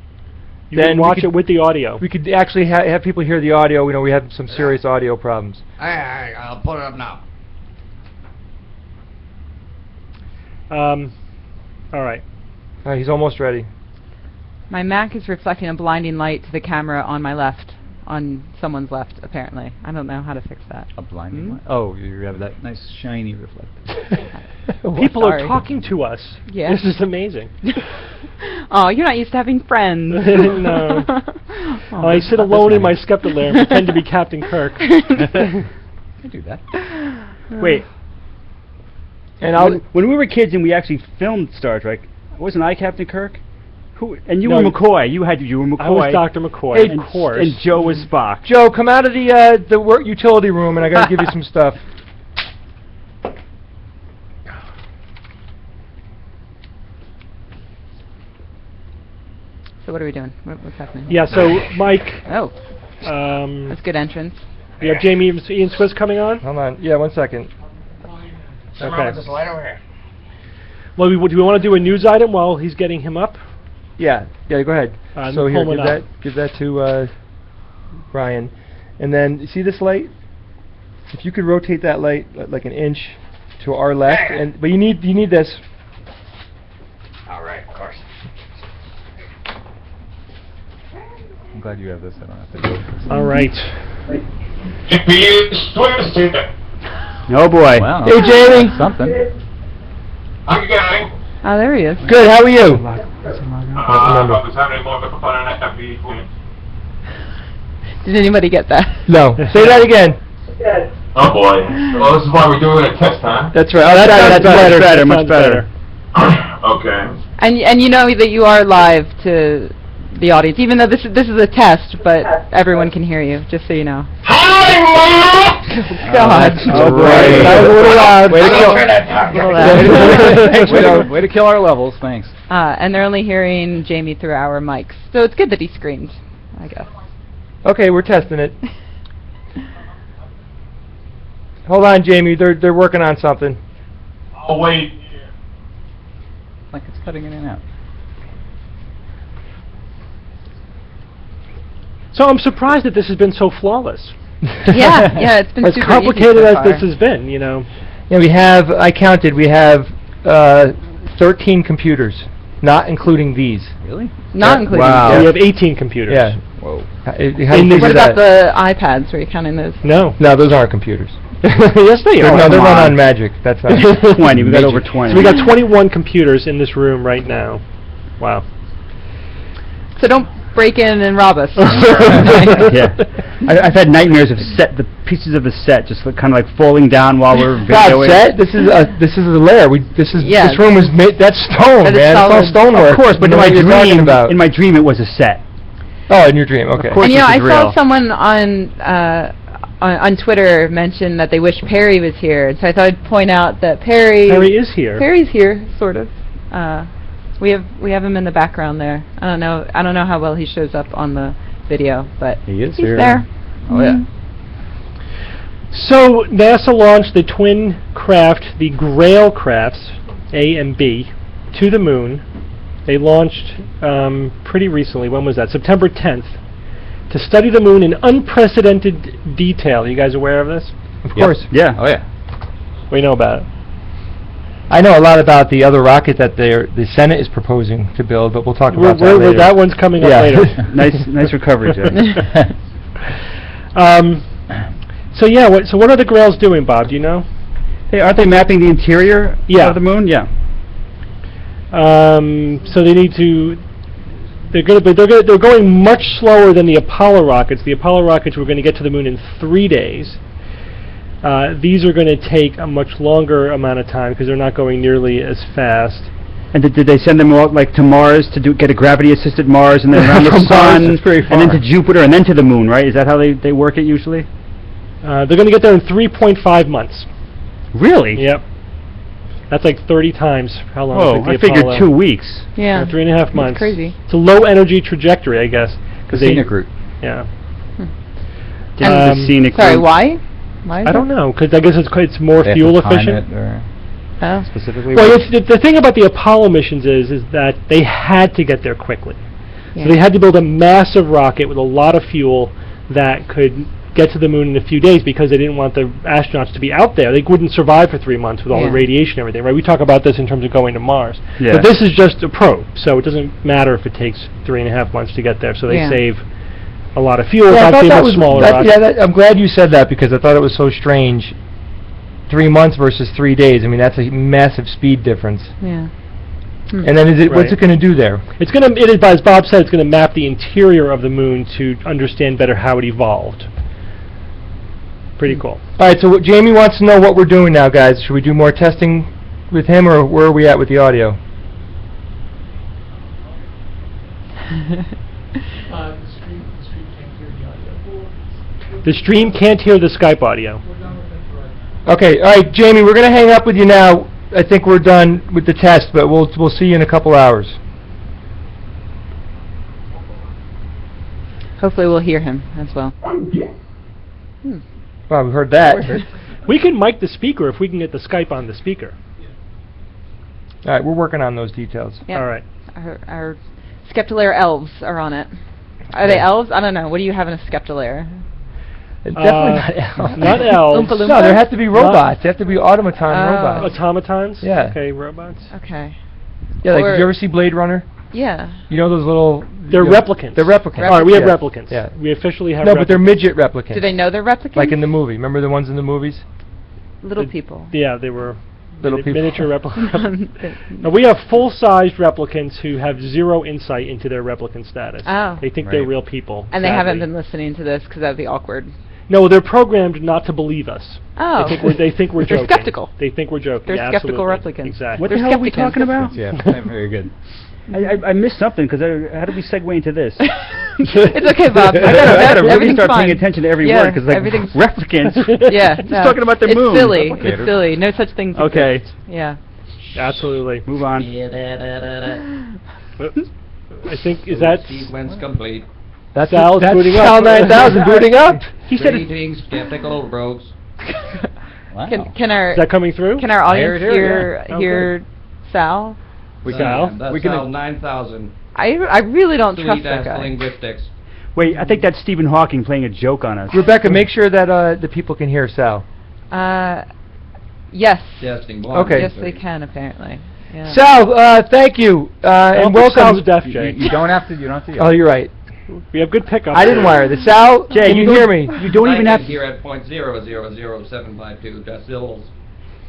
[SPEAKER 1] You
[SPEAKER 4] then
[SPEAKER 1] can
[SPEAKER 4] we
[SPEAKER 1] watch
[SPEAKER 4] could-
[SPEAKER 1] it with the audio.
[SPEAKER 4] we could actually have people hear the audio. You know, we have some serious audio problems.
[SPEAKER 2] I'll put it up now.
[SPEAKER 1] All right.
[SPEAKER 4] All right, he's almost ready.
[SPEAKER 5] My Mac is reflecting a blinding light to the camera on my left, on someone's left, apparently. I don't know how to fix that.
[SPEAKER 3] A blinding
[SPEAKER 5] Hmm?
[SPEAKER 3] light? Oh, you have that nice shiny reflector.
[SPEAKER 1] People
[SPEAKER 5] Sorry.
[SPEAKER 1] are talking to us.
[SPEAKER 5] Yeah.
[SPEAKER 1] This is amazing.
[SPEAKER 5] Oh, you're not used to having friends.
[SPEAKER 1] No.
[SPEAKER 5] Oh,
[SPEAKER 1] I sit
[SPEAKER 3] not this
[SPEAKER 1] alone in my
[SPEAKER 3] many.
[SPEAKER 1] skeptic lair and pretend to be Captain Kirk.
[SPEAKER 3] I do that.
[SPEAKER 1] Wait.
[SPEAKER 4] And I'll
[SPEAKER 6] When we were kids and we actually filmed Star Trek, wasn't I Captain Kirk? Who? And you
[SPEAKER 1] No,
[SPEAKER 6] were McCoy. You were McCoy.
[SPEAKER 1] I was Dr. McCoy,
[SPEAKER 4] Hey,
[SPEAKER 1] of course.
[SPEAKER 6] And Joe was Spock.
[SPEAKER 4] Joe, come out of the work utility room, and I got to give you some stuff.
[SPEAKER 5] So what are we doing? What's happening?
[SPEAKER 1] Yeah, so Mike,
[SPEAKER 5] Oh, that's good entrance.
[SPEAKER 1] we have Jamie Ian Swiss coming on.
[SPEAKER 4] Hold on. Yeah, 1 second.
[SPEAKER 1] Okay.
[SPEAKER 2] Just right over here.
[SPEAKER 1] Well, do we want to do a news item while he's getting him up?
[SPEAKER 4] Yeah, go ahead. So here,
[SPEAKER 1] pull one
[SPEAKER 4] give that to Brian, and then you see this light. If you could rotate that light like an inch to our left, but you need this.
[SPEAKER 2] All right, of course.
[SPEAKER 3] I'm glad you have this. I don't have to do it.
[SPEAKER 1] All right.
[SPEAKER 6] Oh boy.
[SPEAKER 3] Wow.
[SPEAKER 4] Hey, Jamie.
[SPEAKER 3] Something.
[SPEAKER 7] I'm going.
[SPEAKER 5] Oh, there he is.
[SPEAKER 4] Good. How are you?
[SPEAKER 7] About the Saturday morning for fun and FB.
[SPEAKER 5] Did anybody get that?
[SPEAKER 4] No. Say that again.
[SPEAKER 7] Oh boy. Well, this is why we're doing a test, huh?
[SPEAKER 4] That's right. Oh, that's better.
[SPEAKER 6] Much better.
[SPEAKER 7] Okay.
[SPEAKER 5] And you know that you are live to the audience, even though this is a test, but everyone can hear you. Just so you know.
[SPEAKER 7] Hi, Mom!
[SPEAKER 5] God.
[SPEAKER 6] Oh boy.
[SPEAKER 4] That was a little loud.
[SPEAKER 3] Way to kill.
[SPEAKER 5] Little loud.
[SPEAKER 3] Way to kill our levels. Thanks.
[SPEAKER 5] And they're only hearing Jamie through our mics, so it's good that he screamed, I guess.
[SPEAKER 4] Okay, we're testing it. Hold on, Jamie. They're working on something.
[SPEAKER 7] Oh, wait.
[SPEAKER 3] Like it's cutting in and out.
[SPEAKER 1] So I'm surprised that this has been so flawless.
[SPEAKER 5] Yeah, it's been
[SPEAKER 1] As
[SPEAKER 5] super
[SPEAKER 1] complicated
[SPEAKER 5] easy so
[SPEAKER 1] as
[SPEAKER 5] far.
[SPEAKER 1] this has been, you know.
[SPEAKER 4] Yeah, I counted, we have 13 computers, not including these.
[SPEAKER 3] Really?
[SPEAKER 5] Not including
[SPEAKER 4] Wow.
[SPEAKER 1] So
[SPEAKER 5] you.
[SPEAKER 1] we have 18 computers.
[SPEAKER 4] Yeah.
[SPEAKER 3] Whoa.
[SPEAKER 4] How do you
[SPEAKER 1] In
[SPEAKER 4] figure
[SPEAKER 5] What
[SPEAKER 4] that?
[SPEAKER 5] about the iPads? Are you counting those?
[SPEAKER 1] No.
[SPEAKER 4] No, those aren't computers.
[SPEAKER 1] Yes, they are.
[SPEAKER 4] No, they're
[SPEAKER 6] come
[SPEAKER 4] run
[SPEAKER 6] on.
[SPEAKER 4] on Magic. That's not.
[SPEAKER 6] 20. We got over
[SPEAKER 4] Magic.
[SPEAKER 6] 20.
[SPEAKER 1] So we got 21 computers in this room right now. Wow.
[SPEAKER 5] So don't break in and rob us.
[SPEAKER 6] Yeah. I've had nightmares of the pieces of the set just kind of like falling down while we're
[SPEAKER 4] God,
[SPEAKER 6] videoing.
[SPEAKER 4] set. This is the lair. This
[SPEAKER 5] Yeah.
[SPEAKER 4] room was made. That's stone,
[SPEAKER 5] That is
[SPEAKER 4] man. It's all
[SPEAKER 5] solid.
[SPEAKER 4] stonework.
[SPEAKER 6] Of course, but
[SPEAKER 4] You know
[SPEAKER 6] in my
[SPEAKER 4] what you're talking
[SPEAKER 6] dream,
[SPEAKER 4] about.
[SPEAKER 6] in my dream, it was a set.
[SPEAKER 4] Oh, in your dream. Okay.
[SPEAKER 6] Of course.
[SPEAKER 5] And you know, I
[SPEAKER 6] this is
[SPEAKER 5] saw
[SPEAKER 6] real.
[SPEAKER 5] someone on Twitter mention that they wish Perry was here, and so I thought I'd point out that
[SPEAKER 1] Harry is here.
[SPEAKER 5] Perry's here, sort of. We have him in the background there. I don't know how well he shows up on the video, but
[SPEAKER 6] He is
[SPEAKER 5] he's
[SPEAKER 6] here.
[SPEAKER 5] there.
[SPEAKER 3] Oh, yeah.
[SPEAKER 1] So NASA launched the twin craft, the Grail crafts, A and B, to the moon. They launched pretty recently. When was that? September 10th. To study the moon in unprecedented detail. You guys aware of this?
[SPEAKER 4] Of course.
[SPEAKER 6] Yeah.
[SPEAKER 3] Oh, yeah.
[SPEAKER 1] What do you know about it?
[SPEAKER 4] I know a lot about the other rocket that the Senate is proposing to build, but we'll talk about that later.
[SPEAKER 1] That one's coming up
[SPEAKER 4] Yeah.
[SPEAKER 1] later.
[SPEAKER 6] Nice recovery, Jeff.
[SPEAKER 1] So yeah, what are the Grails doing, Bob? Do you know?
[SPEAKER 6] Hey, aren't they mapping the interior
[SPEAKER 1] Yeah.
[SPEAKER 6] of the moon? Yeah.
[SPEAKER 1] So they need to. They're going much slower than the Apollo rockets. The Apollo rockets were going to get to the moon in 3 days. These are going to take a much longer amount of time because they're not going nearly as fast.
[SPEAKER 6] And did they send them all like to Mars to get a gravity-assisted Mars, and then around the
[SPEAKER 4] From Mars,
[SPEAKER 6] sun,
[SPEAKER 4] that's pretty
[SPEAKER 6] and then
[SPEAKER 4] far.
[SPEAKER 6] to Jupiter, and then to the moon? Right? Is that how they work it usually?
[SPEAKER 1] They're going to get there in 3.5 months.
[SPEAKER 6] Really?
[SPEAKER 1] Yep. That's like 30 times how long
[SPEAKER 6] Whoa!
[SPEAKER 1] it took the
[SPEAKER 6] I figured
[SPEAKER 1] Apollo.
[SPEAKER 6] 2 weeks.
[SPEAKER 5] Yeah.
[SPEAKER 1] 3.5 months.
[SPEAKER 5] crazy.
[SPEAKER 1] It's a low energy trajectory, I guess.
[SPEAKER 3] The scenic route.
[SPEAKER 1] Yeah.
[SPEAKER 6] The scenic
[SPEAKER 5] Sorry,
[SPEAKER 6] route.
[SPEAKER 5] why? Why is
[SPEAKER 1] I don't know, because I guess it's more
[SPEAKER 3] They have
[SPEAKER 1] fuel
[SPEAKER 3] to time
[SPEAKER 1] efficient.
[SPEAKER 3] it or
[SPEAKER 5] Oh.
[SPEAKER 3] specifically.
[SPEAKER 1] Well, the thing about the Apollo missions is that they had to get there quickly.
[SPEAKER 5] Yeah.
[SPEAKER 1] So they had to build a massive rocket with a lot of fuel that could get to the moon in a few days because they didn't want the astronauts to be out there. They wouldn't survive for 3 months with all the
[SPEAKER 5] Yeah.
[SPEAKER 1] radiation and everything, right? We talk about this in terms of going to Mars.
[SPEAKER 6] Yeah.
[SPEAKER 1] But this is just a probe, so it doesn't matter if it takes 3.5 months to get there. So they
[SPEAKER 5] Yeah.
[SPEAKER 1] save a lot of fuel.
[SPEAKER 4] Yeah, I
[SPEAKER 1] It's
[SPEAKER 4] thought
[SPEAKER 1] actually a
[SPEAKER 4] that
[SPEAKER 1] much
[SPEAKER 4] was
[SPEAKER 1] smaller
[SPEAKER 4] that,
[SPEAKER 1] rocket.
[SPEAKER 4] yeah. I'm glad you said that because I thought it was so strange. 3 months versus 3 days. I mean, that's a massive speed difference.
[SPEAKER 5] Yeah.
[SPEAKER 4] And then what's
[SPEAKER 1] Right.
[SPEAKER 4] it going to do there?
[SPEAKER 1] It is, as Bob said, it's going to map the interior of the moon to understand better how it evolved. Pretty cool.
[SPEAKER 4] All right, so Jamie wants to know what we're doing now, guys. Should we do more testing with him, or where are we at with the audio?
[SPEAKER 1] The stream can't hear the Skype audio.
[SPEAKER 4] Okay, all right, Jamie, we're going to hang up with you now. I think we're done with the test, but we'll see you in a couple hours.
[SPEAKER 5] Hopefully we'll hear him as well.
[SPEAKER 4] Well, we heard that.
[SPEAKER 1] We can mic the speaker if we can get the Skype on the speaker.
[SPEAKER 4] All right, we're working on those details.
[SPEAKER 5] Yeah.
[SPEAKER 1] All right.
[SPEAKER 5] Our Skeptilair elves are on it. Are they elves? I don't know. What do you have in a Skeptilair?
[SPEAKER 4] Definitely not elves.
[SPEAKER 1] Not elves.
[SPEAKER 5] Oompa Loompa?
[SPEAKER 4] No, there have to be robots. They have to be automaton robots.
[SPEAKER 1] Automatons?
[SPEAKER 4] Yeah.
[SPEAKER 1] Okay, robots.
[SPEAKER 5] Okay.
[SPEAKER 4] Yeah, like,
[SPEAKER 5] Or-
[SPEAKER 4] did you ever see Blade Runner?
[SPEAKER 5] Yeah.
[SPEAKER 4] You know those little...
[SPEAKER 1] They're
[SPEAKER 4] you know,
[SPEAKER 1] replicants.
[SPEAKER 4] They're replicants.
[SPEAKER 1] All right, we have
[SPEAKER 4] Yeah.
[SPEAKER 1] replicants.
[SPEAKER 4] Yeah.
[SPEAKER 1] We officially have
[SPEAKER 4] No,
[SPEAKER 1] replicants.
[SPEAKER 4] but they're midget replicants.
[SPEAKER 5] Do they know they're replicants?
[SPEAKER 4] Like in the movie. Remember the ones in the movies?
[SPEAKER 5] Little people.
[SPEAKER 1] Yeah, they were
[SPEAKER 4] Little people.
[SPEAKER 1] miniature replicants. Now, we have full-sized replicants who have zero insight into their replicant status.
[SPEAKER 5] Oh.
[SPEAKER 1] They think they're
[SPEAKER 3] Right.
[SPEAKER 1] real people.
[SPEAKER 5] And they haven't
[SPEAKER 1] sadly.
[SPEAKER 5] been listening to this because that would be awkward.
[SPEAKER 1] No, they're programmed not to believe us.
[SPEAKER 5] Oh.
[SPEAKER 1] They think we're
[SPEAKER 5] They're
[SPEAKER 1] joking.
[SPEAKER 5] skeptical.
[SPEAKER 1] They think we're joking.
[SPEAKER 5] They're
[SPEAKER 1] Yeah,
[SPEAKER 5] skeptical
[SPEAKER 1] absolutely.
[SPEAKER 5] replicants.
[SPEAKER 1] Exactly.
[SPEAKER 6] What
[SPEAKER 5] They're
[SPEAKER 6] the hell are we
[SPEAKER 5] skepticants.
[SPEAKER 6] talking about?
[SPEAKER 3] Yeah, very good.
[SPEAKER 6] I missed something because how did we segue into this?
[SPEAKER 5] It's okay, Bob.
[SPEAKER 6] I gotta really
[SPEAKER 5] Everything's
[SPEAKER 6] start
[SPEAKER 5] fine.
[SPEAKER 6] paying attention to every
[SPEAKER 5] Yeah,
[SPEAKER 6] word because like
[SPEAKER 5] everything's-
[SPEAKER 6] replicants.
[SPEAKER 5] Yeah.
[SPEAKER 6] Just
[SPEAKER 5] no.
[SPEAKER 6] talking about the
[SPEAKER 5] it's
[SPEAKER 6] moon.
[SPEAKER 5] Silly.
[SPEAKER 3] Replicator.
[SPEAKER 5] It's silly. No such thing.
[SPEAKER 6] Okay,
[SPEAKER 5] Yeah.
[SPEAKER 1] Absolutely.
[SPEAKER 6] move on.
[SPEAKER 1] I think, is that...
[SPEAKER 2] Sequence complete.
[SPEAKER 1] That's Al booting up.
[SPEAKER 4] Sal 9000 booting up.
[SPEAKER 6] He said it.
[SPEAKER 2] Greetings, skeptical rogues.
[SPEAKER 3] Wow.
[SPEAKER 5] Can our
[SPEAKER 1] Is that coming through?
[SPEAKER 5] can our audience
[SPEAKER 3] hear it,
[SPEAKER 5] hear
[SPEAKER 1] yeah.
[SPEAKER 5] hear Sal?
[SPEAKER 1] We can.
[SPEAKER 2] That's
[SPEAKER 6] we can-
[SPEAKER 2] Al 9000.
[SPEAKER 5] I really don't trust
[SPEAKER 2] Sweet
[SPEAKER 5] that
[SPEAKER 2] as
[SPEAKER 5] guy.
[SPEAKER 2] linguistics.
[SPEAKER 6] Wait, I think that's Stephen Hawking playing a joke on us.
[SPEAKER 4] Rebecca, make sure that the people can hear Sal.
[SPEAKER 5] Yes.
[SPEAKER 2] Testing blind.
[SPEAKER 4] Okay.
[SPEAKER 5] Yes, they can apparently. Yeah.
[SPEAKER 4] Sal, thank you, and
[SPEAKER 1] Sal's
[SPEAKER 4] welcome.
[SPEAKER 1] deaf, Jay.
[SPEAKER 3] You don't have to. You don't have to.
[SPEAKER 4] Oh, you're right.
[SPEAKER 1] We have good pickup.
[SPEAKER 4] I didn't wire this. Sal,
[SPEAKER 6] Jay,
[SPEAKER 4] can you hear me?
[SPEAKER 6] You don't even have
[SPEAKER 2] here at .000752 decibels.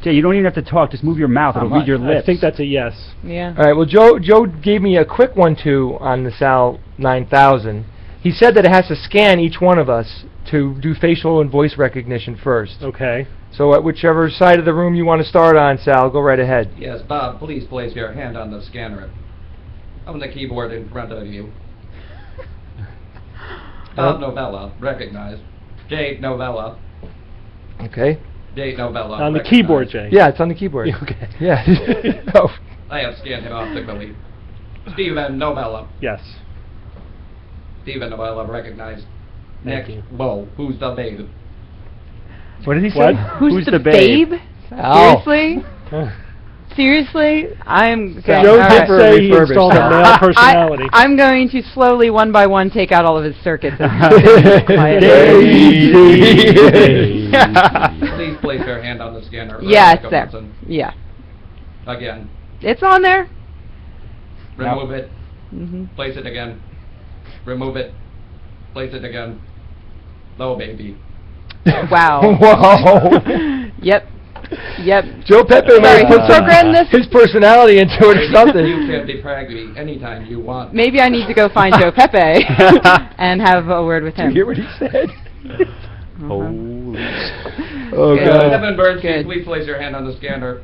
[SPEAKER 6] Jay, you don't even have to talk. Just move your mouth. It'll read your lips.
[SPEAKER 1] I think that's a yes.
[SPEAKER 5] Yeah.
[SPEAKER 4] All right. Well, Joe gave me a quick 1-2 on the Sal 9000. He said that it has to scan each one of us to do facial and voice recognition first.
[SPEAKER 1] Okay.
[SPEAKER 4] So at whichever side of the room you want to start on, Sal, go right ahead.
[SPEAKER 2] Yes, Bob, please place your hand on the scanner. On the keyboard in front of you. Bob Novella, recognized. Jade Novella.
[SPEAKER 4] Okay.
[SPEAKER 2] Jade Novella.
[SPEAKER 1] On the
[SPEAKER 2] recognized.
[SPEAKER 1] keyboard, Jay.
[SPEAKER 4] Yeah, it's on the keyboard.
[SPEAKER 1] Okay.
[SPEAKER 4] Yeah. Oh.
[SPEAKER 2] I have scanned him optically. Steven Novella.
[SPEAKER 1] Yes.
[SPEAKER 2] Steven Novella, recognized.
[SPEAKER 1] Thank
[SPEAKER 2] Next,
[SPEAKER 1] you.
[SPEAKER 2] whoa, who's the babe?
[SPEAKER 4] What did he say?
[SPEAKER 1] What?
[SPEAKER 5] Who's the
[SPEAKER 6] babe?
[SPEAKER 4] Oh.
[SPEAKER 5] Seriously? Seriously? I'm
[SPEAKER 1] Joe
[SPEAKER 5] going. all
[SPEAKER 1] did
[SPEAKER 5] right.
[SPEAKER 1] say he installed a male personality.
[SPEAKER 5] I'm going to slowly, one by one, take out all of his circuits.
[SPEAKER 2] Please place your hand on the scanner.
[SPEAKER 5] Yeah, it's
[SPEAKER 2] Veronica
[SPEAKER 5] there.
[SPEAKER 2] Wilson.
[SPEAKER 5] Yeah.
[SPEAKER 2] Again.
[SPEAKER 5] It's on there.
[SPEAKER 2] Remove it.
[SPEAKER 5] hmm
[SPEAKER 2] Place it again. Remove it. Place it again. Low baby.
[SPEAKER 5] Wow.
[SPEAKER 4] Whoa.
[SPEAKER 5] Yep. Yep.
[SPEAKER 4] Joe Pepe
[SPEAKER 5] Sorry,
[SPEAKER 4] might
[SPEAKER 5] who
[SPEAKER 4] put
[SPEAKER 5] programmed this?
[SPEAKER 4] his personality into it or
[SPEAKER 2] You
[SPEAKER 4] something.
[SPEAKER 2] can defrag me anytime you want.
[SPEAKER 5] Maybe I need to go find Joe Pepe and have a word with
[SPEAKER 4] Did
[SPEAKER 5] him.
[SPEAKER 4] you hear what he said?
[SPEAKER 6] Holy.
[SPEAKER 4] Oh,
[SPEAKER 5] Good.
[SPEAKER 4] God.
[SPEAKER 2] Evan Burns,
[SPEAKER 5] Good.
[SPEAKER 2] please place your hand on the scanner.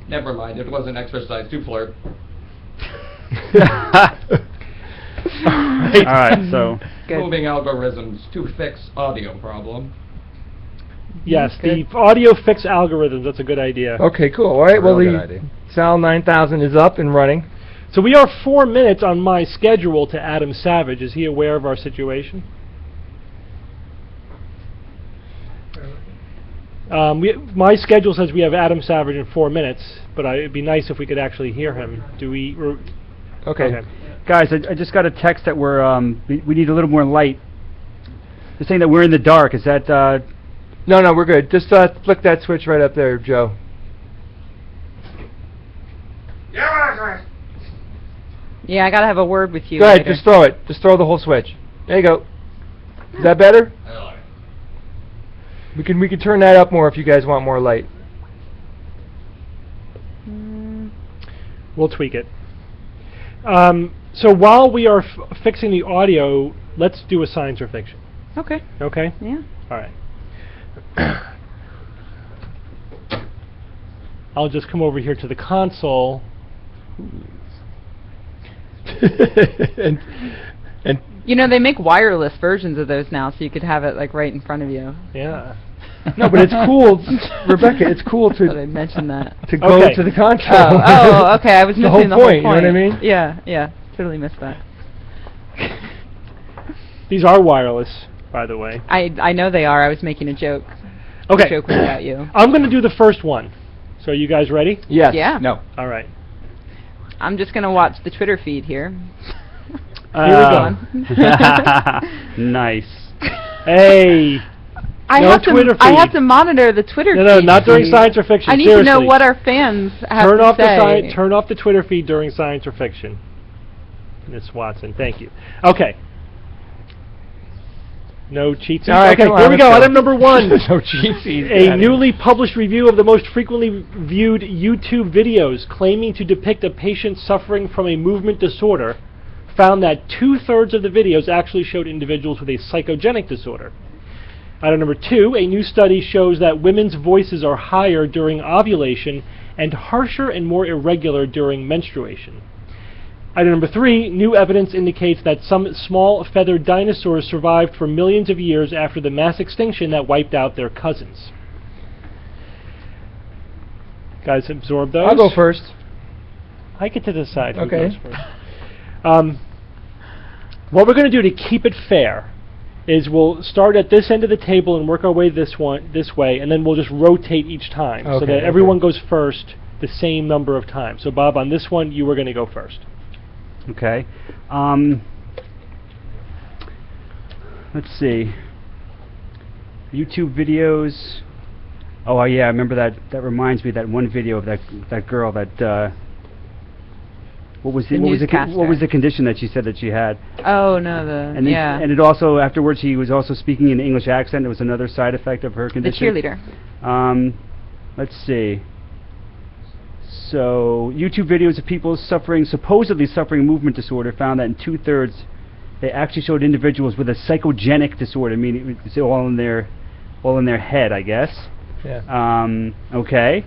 [SPEAKER 2] Never mind, it was an exercise to flirt.
[SPEAKER 6] All right, so
[SPEAKER 5] Good.
[SPEAKER 2] Moving algorithms to fix audio problem.
[SPEAKER 1] Yes,
[SPEAKER 5] Good.
[SPEAKER 1] the audio fix algorithms. That's a good idea.
[SPEAKER 4] Okay, cool. All right, well,
[SPEAKER 3] Real good
[SPEAKER 4] the
[SPEAKER 3] idea.
[SPEAKER 4] Sal 9000 is up and running.
[SPEAKER 1] So we are 4 minutes on my schedule to Adam Savage. Is he aware of our situation? My schedule says we have Adam Savage in 4 minutes, but it'd be nice if we could actually hear him. Do we?
[SPEAKER 4] Okay.
[SPEAKER 6] guys, I just got a text that we need a little more light. They're saying that we're in the dark. Is that
[SPEAKER 4] No, we're good. Just flick that switch right up there, Joe.
[SPEAKER 5] Yeah, I gotta have a word with you.
[SPEAKER 4] Go ahead,
[SPEAKER 5] later.
[SPEAKER 4] just throw it. Just throw the whole switch. There you go. Is that better? We can turn that up more if you guys want more light.
[SPEAKER 1] We'll tweak it. So while we are fixing the audio, let's do a science or fiction.
[SPEAKER 5] Okay.
[SPEAKER 1] Okay?
[SPEAKER 5] Yeah.
[SPEAKER 1] All right. I'll just come over here to the console.
[SPEAKER 4] and
[SPEAKER 5] You know, they make wireless versions of those now, so you could have it like right in front of you.
[SPEAKER 1] Yeah.
[SPEAKER 4] no, but it's cool, Rebecca. It's cool
[SPEAKER 5] I thought
[SPEAKER 4] to
[SPEAKER 5] I'd mention that.
[SPEAKER 4] go
[SPEAKER 1] Okay.
[SPEAKER 4] to the console.
[SPEAKER 5] Oh, okay. I was
[SPEAKER 4] The
[SPEAKER 5] missing
[SPEAKER 4] whole
[SPEAKER 5] the
[SPEAKER 4] point, you know
[SPEAKER 5] whole
[SPEAKER 4] what I
[SPEAKER 5] point.
[SPEAKER 4] mean?
[SPEAKER 5] Yeah, totally missed that.
[SPEAKER 1] These are wireless, by the way.
[SPEAKER 5] I know they are. I was making a joke.
[SPEAKER 1] Okay.
[SPEAKER 5] The joke was about you.
[SPEAKER 1] I'm going to do the first one. So are you guys ready?
[SPEAKER 4] Yes.
[SPEAKER 5] Yeah.
[SPEAKER 3] No.
[SPEAKER 1] All right.
[SPEAKER 5] I'm just gonna watch the Twitter feed here.
[SPEAKER 1] Here we go.
[SPEAKER 6] Nice.
[SPEAKER 1] Hey.
[SPEAKER 5] I
[SPEAKER 1] No
[SPEAKER 5] have
[SPEAKER 1] Twitter
[SPEAKER 5] to. I have
[SPEAKER 1] feed.
[SPEAKER 5] to monitor the Twitter
[SPEAKER 1] No,
[SPEAKER 5] feed.
[SPEAKER 1] not during
[SPEAKER 5] please.
[SPEAKER 1] science or fiction.
[SPEAKER 5] I need
[SPEAKER 1] Seriously.
[SPEAKER 5] to know what our fans have
[SPEAKER 1] Turn
[SPEAKER 5] to
[SPEAKER 1] off
[SPEAKER 5] say.
[SPEAKER 1] turn off the Twitter feed during science or fiction. Miss Watson, thank you. Okay. No cheats.
[SPEAKER 4] All right,
[SPEAKER 1] okay,
[SPEAKER 4] come on,
[SPEAKER 1] here we
[SPEAKER 4] let's
[SPEAKER 1] go.
[SPEAKER 4] go.
[SPEAKER 1] Item number 1.
[SPEAKER 4] no cheatsies.
[SPEAKER 1] A newly published review of the most frequently viewed YouTube videos claiming to depict a patient suffering from a movement disorder found that 2/3 of the videos actually showed individuals with a psychogenic disorder. Item number 2, a new study shows that women's voices are higher during ovulation and harsher and more irregular during menstruation. Item number 3, new evidence indicates that some small feathered dinosaurs survived for millions of years after the mass extinction that wiped out their cousins. Guys, absorb those.
[SPEAKER 4] I'll go first.
[SPEAKER 1] I get to decide who
[SPEAKER 4] Okay.
[SPEAKER 1] goes first. What we're going to do to keep it fair is we'll start at this end of the table and work our way this way, and then we'll just rotate each time so
[SPEAKER 4] Okay,
[SPEAKER 1] that
[SPEAKER 4] okay.
[SPEAKER 1] everyone goes first the same number of times. So Bob, on this one, you were going to go first.
[SPEAKER 6] Okay. Let's see. YouTube videos. Oh yeah, I remember that. That reminds me of that one video of that girl that What was
[SPEAKER 5] The
[SPEAKER 6] what was the
[SPEAKER 5] newscaster.
[SPEAKER 6] what was the condition that she said that she had?
[SPEAKER 5] Oh no,
[SPEAKER 6] And then,
[SPEAKER 5] yeah.
[SPEAKER 6] and it also afterwards he was also speaking in an English accent. It was another side effect of her
[SPEAKER 5] The
[SPEAKER 6] condition.
[SPEAKER 5] cheerleader.
[SPEAKER 6] Let's see. So YouTube videos of people supposedly suffering movement disorder found that in 2/3 they actually showed individuals with a psychogenic disorder, meaning it's all in their head, I guess.
[SPEAKER 4] Yeah.
[SPEAKER 6] Okay.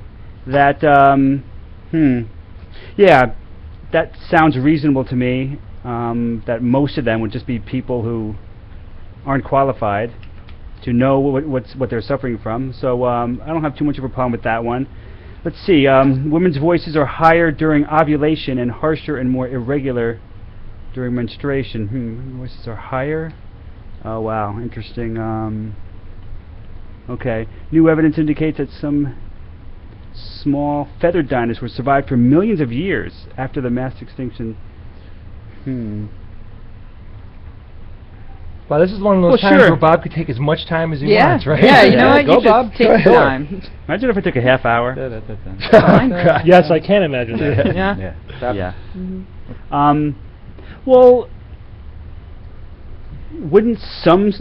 [SPEAKER 6] That yeah, that sounds reasonable to me. That most of them would just be people who aren't qualified to know what they're suffering from. So I don't have too much of a problem with that one. Let's see. Women's voices are higher during ovulation and harsher and more irregular during menstruation. Voices are higher. Oh wow, interesting. Okay. New evidence indicates that some small feathered dinosaurs survived for millions of years after the mass extinction.
[SPEAKER 4] Well, this is one of those
[SPEAKER 6] Well,
[SPEAKER 4] times
[SPEAKER 6] sure.
[SPEAKER 4] where Bob could take as much time as he
[SPEAKER 5] Yeah.
[SPEAKER 4] wants, right?
[SPEAKER 5] Yeah, you know
[SPEAKER 6] Yeah,
[SPEAKER 5] what?
[SPEAKER 6] go,
[SPEAKER 5] You
[SPEAKER 6] Bob.
[SPEAKER 5] just take
[SPEAKER 6] Go
[SPEAKER 5] the
[SPEAKER 6] ahead.
[SPEAKER 5] time.
[SPEAKER 6] Imagine if it took a half hour.
[SPEAKER 5] Yeah.
[SPEAKER 1] Yes, I can imagine that.
[SPEAKER 5] Yeah.
[SPEAKER 6] Yeah.
[SPEAKER 5] Mhm.
[SPEAKER 6] Well, wouldn't some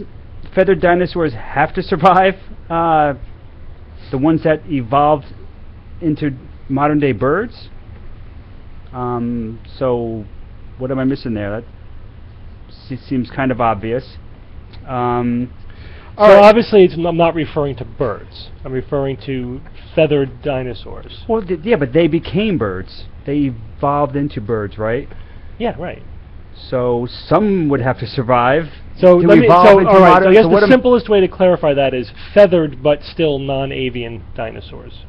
[SPEAKER 6] feathered dinosaurs have to survive? The ones that evolved into modern day birds? So, what am I missing there? That seems kind of obvious.
[SPEAKER 1] So obviously, I'm not referring to birds. I'm referring to feathered dinosaurs.
[SPEAKER 6] Well, yeah, but they became birds. They evolved into birds, right?
[SPEAKER 1] Yeah, right.
[SPEAKER 6] So some would have to survive.
[SPEAKER 1] So
[SPEAKER 6] to
[SPEAKER 1] let me.
[SPEAKER 6] evolve
[SPEAKER 1] So
[SPEAKER 6] into
[SPEAKER 1] all right.
[SPEAKER 6] modern-
[SPEAKER 1] So I guess
[SPEAKER 6] so what
[SPEAKER 1] the
[SPEAKER 6] am-
[SPEAKER 1] simplest way to clarify that is feathered but still non-avian dinosaurs.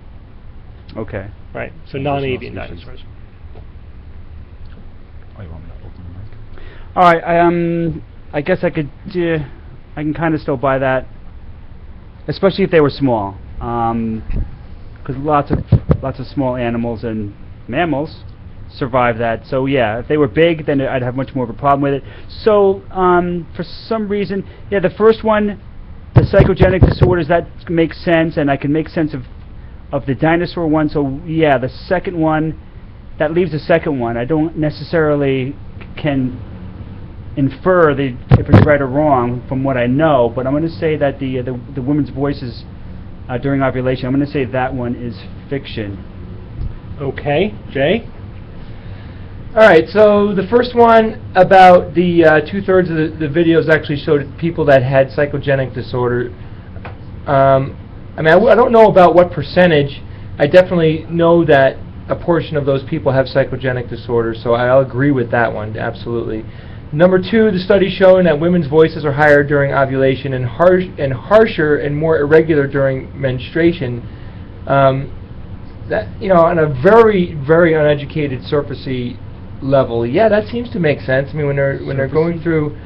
[SPEAKER 6] Okay.
[SPEAKER 1] Right. So
[SPEAKER 3] Additional
[SPEAKER 1] non-avian
[SPEAKER 3] species.
[SPEAKER 1] dinosaurs.
[SPEAKER 3] Oh, you want me to open the mic?
[SPEAKER 6] All right. I guess I could. I can kind of still buy that, especially if they were small. Because lots of small animals and mammals survive that. So yeah, if they were big, then I'd have much more of a problem with it. So for some reason, yeah, the first one, the psychogenic disorders, that makes sense, and I can make sense of the dinosaur one. So yeah, the second one, that leaves the second one. I don't necessarily can infer if it's right or wrong from what I know, but I'm going to say that the women's voices during ovulation, I'm going to say that one is fiction.
[SPEAKER 1] Okay, Jay.
[SPEAKER 4] All right, so the first one about the 2/3 of the videos actually showed people that had psychogenic disorder. I mean, I don't know about what percentage. I definitely know that a portion of those people have psychogenic disorder, so I'll agree with that one, absolutely. Number 2, the study showing that women's voices are higher during ovulation and harsher and more irregular during menstruation. That, you know, on a very, very uneducated, surfacey level, yeah, that seems to make sense. I mean, when they're going through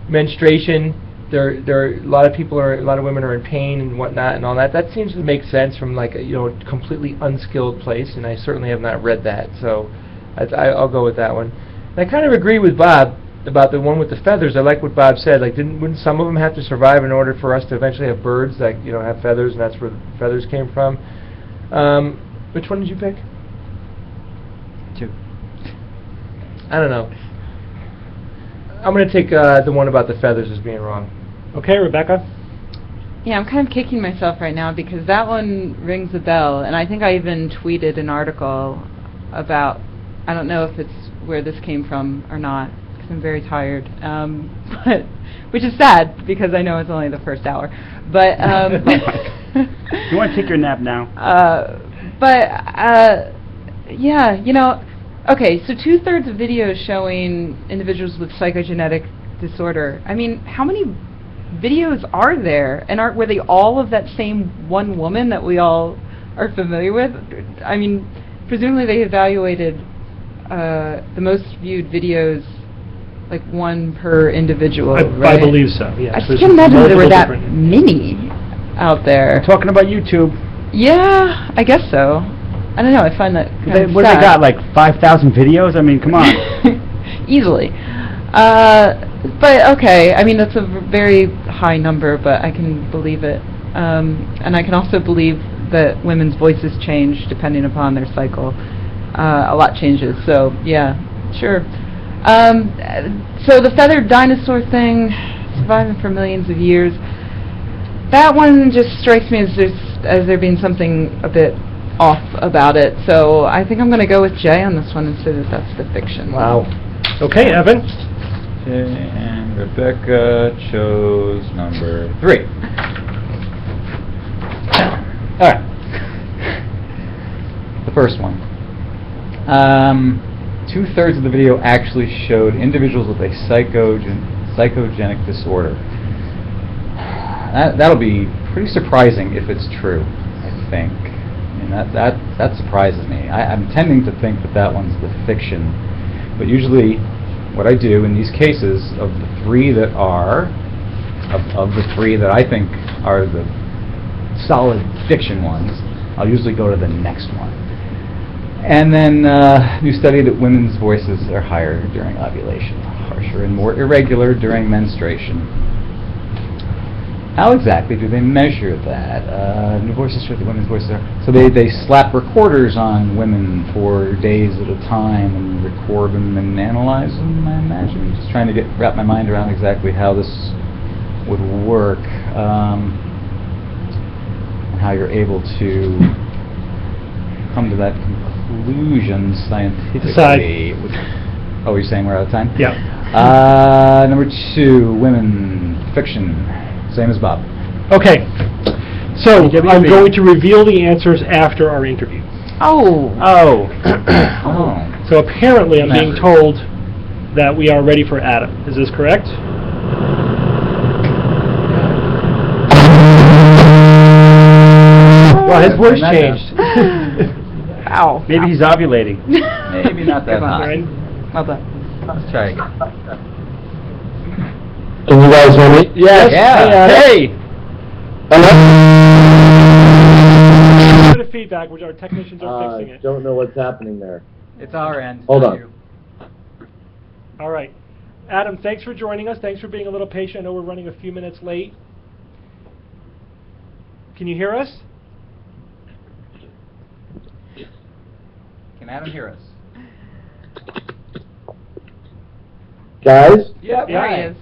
[SPEAKER 4] menstruation, a lot of women are in pain and whatnot and all that. That seems to make sense from like a completely unskilled place, and I certainly have not read that, so I'll go with that one. And I kind of agree with Bob about the one with the feathers. I like what Bob said. Like, wouldn't some of them have to survive in order for us to eventually have birds that have feathers, and that's where the feathers came from? Which one did you pick?
[SPEAKER 6] 2.
[SPEAKER 4] I don't know. I'm going to take the one about the feathers as being wrong.
[SPEAKER 1] Okay, Rebecca.
[SPEAKER 5] Yeah, I'm kind of kicking myself right now because that one rings a bell, and I think I even tweeted an article about, I don't know if it's where this came from or not, because I'm very tired, but which is sad because I know it's only the first hour. But
[SPEAKER 6] You want to take your nap now?
[SPEAKER 5] yeah, okay, so 2/3 of videos showing individuals with psychogenetic disorder. I mean, how many videos are there? And were they all of that same one woman that we all are familiar with? I mean, presumably they evaluated the most viewed videos, like one per individual,
[SPEAKER 1] I
[SPEAKER 5] right?
[SPEAKER 1] believe so, yes.
[SPEAKER 5] I just
[SPEAKER 1] There's
[SPEAKER 5] can't imagine there were
[SPEAKER 1] multiple
[SPEAKER 5] that
[SPEAKER 1] different-
[SPEAKER 5] many out there.
[SPEAKER 6] Talking about YouTube.
[SPEAKER 5] Yeah, I guess so. I don't know, I find that kind of
[SPEAKER 6] What
[SPEAKER 5] sad.
[SPEAKER 6] they got, like 5,000 videos? I mean, come on.
[SPEAKER 5] Easily. But okay, I mean, that's a very high number, but I can believe it. And I can also believe that women's voices change depending upon their cycle. A lot changes, so yeah, Sure. So the feathered dinosaur thing, surviving for millions of years, that one just strikes me as there being something a bit off about it. So I think I'm going to go with Jay on this one and say that that's the fiction.
[SPEAKER 4] Wow.
[SPEAKER 1] Okay, Evan.
[SPEAKER 3] Okay, and Rebecca chose number 3. All right. The first one. 2/3 of the video actually showed individuals with a psychogenic disorder. That'll be pretty surprising if it's true, I think. I mean, that surprises me. I'm tending to think that one's the fiction, but usually what I do in these cases, of the three that I think are the solid fiction ones, I'll usually go to the next one. And then, new study that women's voices are higher during ovulation, harsher and more irregular during menstruation. How exactly do they measure that? New voices show that women's voices are... So they slap recorders on women for days at a time and record them and analyze them, I imagine. Just trying to wrap my mind around exactly how this would work. And how you're able to come to that conclusion scientifically. Oh, you're saying we're out of time?
[SPEAKER 1] Yeah.
[SPEAKER 3] Number 2, women, fiction. Same as Bob.
[SPEAKER 1] Okay. So I'm going to reveal the answers after our interview.
[SPEAKER 5] Oh.
[SPEAKER 3] Oh.
[SPEAKER 1] So apparently I'm being told that we are ready for Adam. Is this correct?
[SPEAKER 4] Well, his voice changed.
[SPEAKER 5] Ow.
[SPEAKER 6] Maybe he's ovulating.
[SPEAKER 3] Maybe not that hot.
[SPEAKER 5] Well done.
[SPEAKER 3] Let's try again.
[SPEAKER 8] Can you guys hear me?
[SPEAKER 4] Yes.
[SPEAKER 3] Yeah.
[SPEAKER 4] Hey.
[SPEAKER 1] A bit of feedback, which our technicians are fixing it.
[SPEAKER 8] Don't know what's happening there.
[SPEAKER 3] It's our end.
[SPEAKER 8] Hold
[SPEAKER 3] not
[SPEAKER 8] on.
[SPEAKER 3] you.
[SPEAKER 1] All right. Adam, thanks for joining us. Thanks for being a little patient. I know we're running a few minutes late. Can you hear us?
[SPEAKER 3] Can Adam hear us?
[SPEAKER 8] Guys,
[SPEAKER 4] Yep.
[SPEAKER 5] There he is.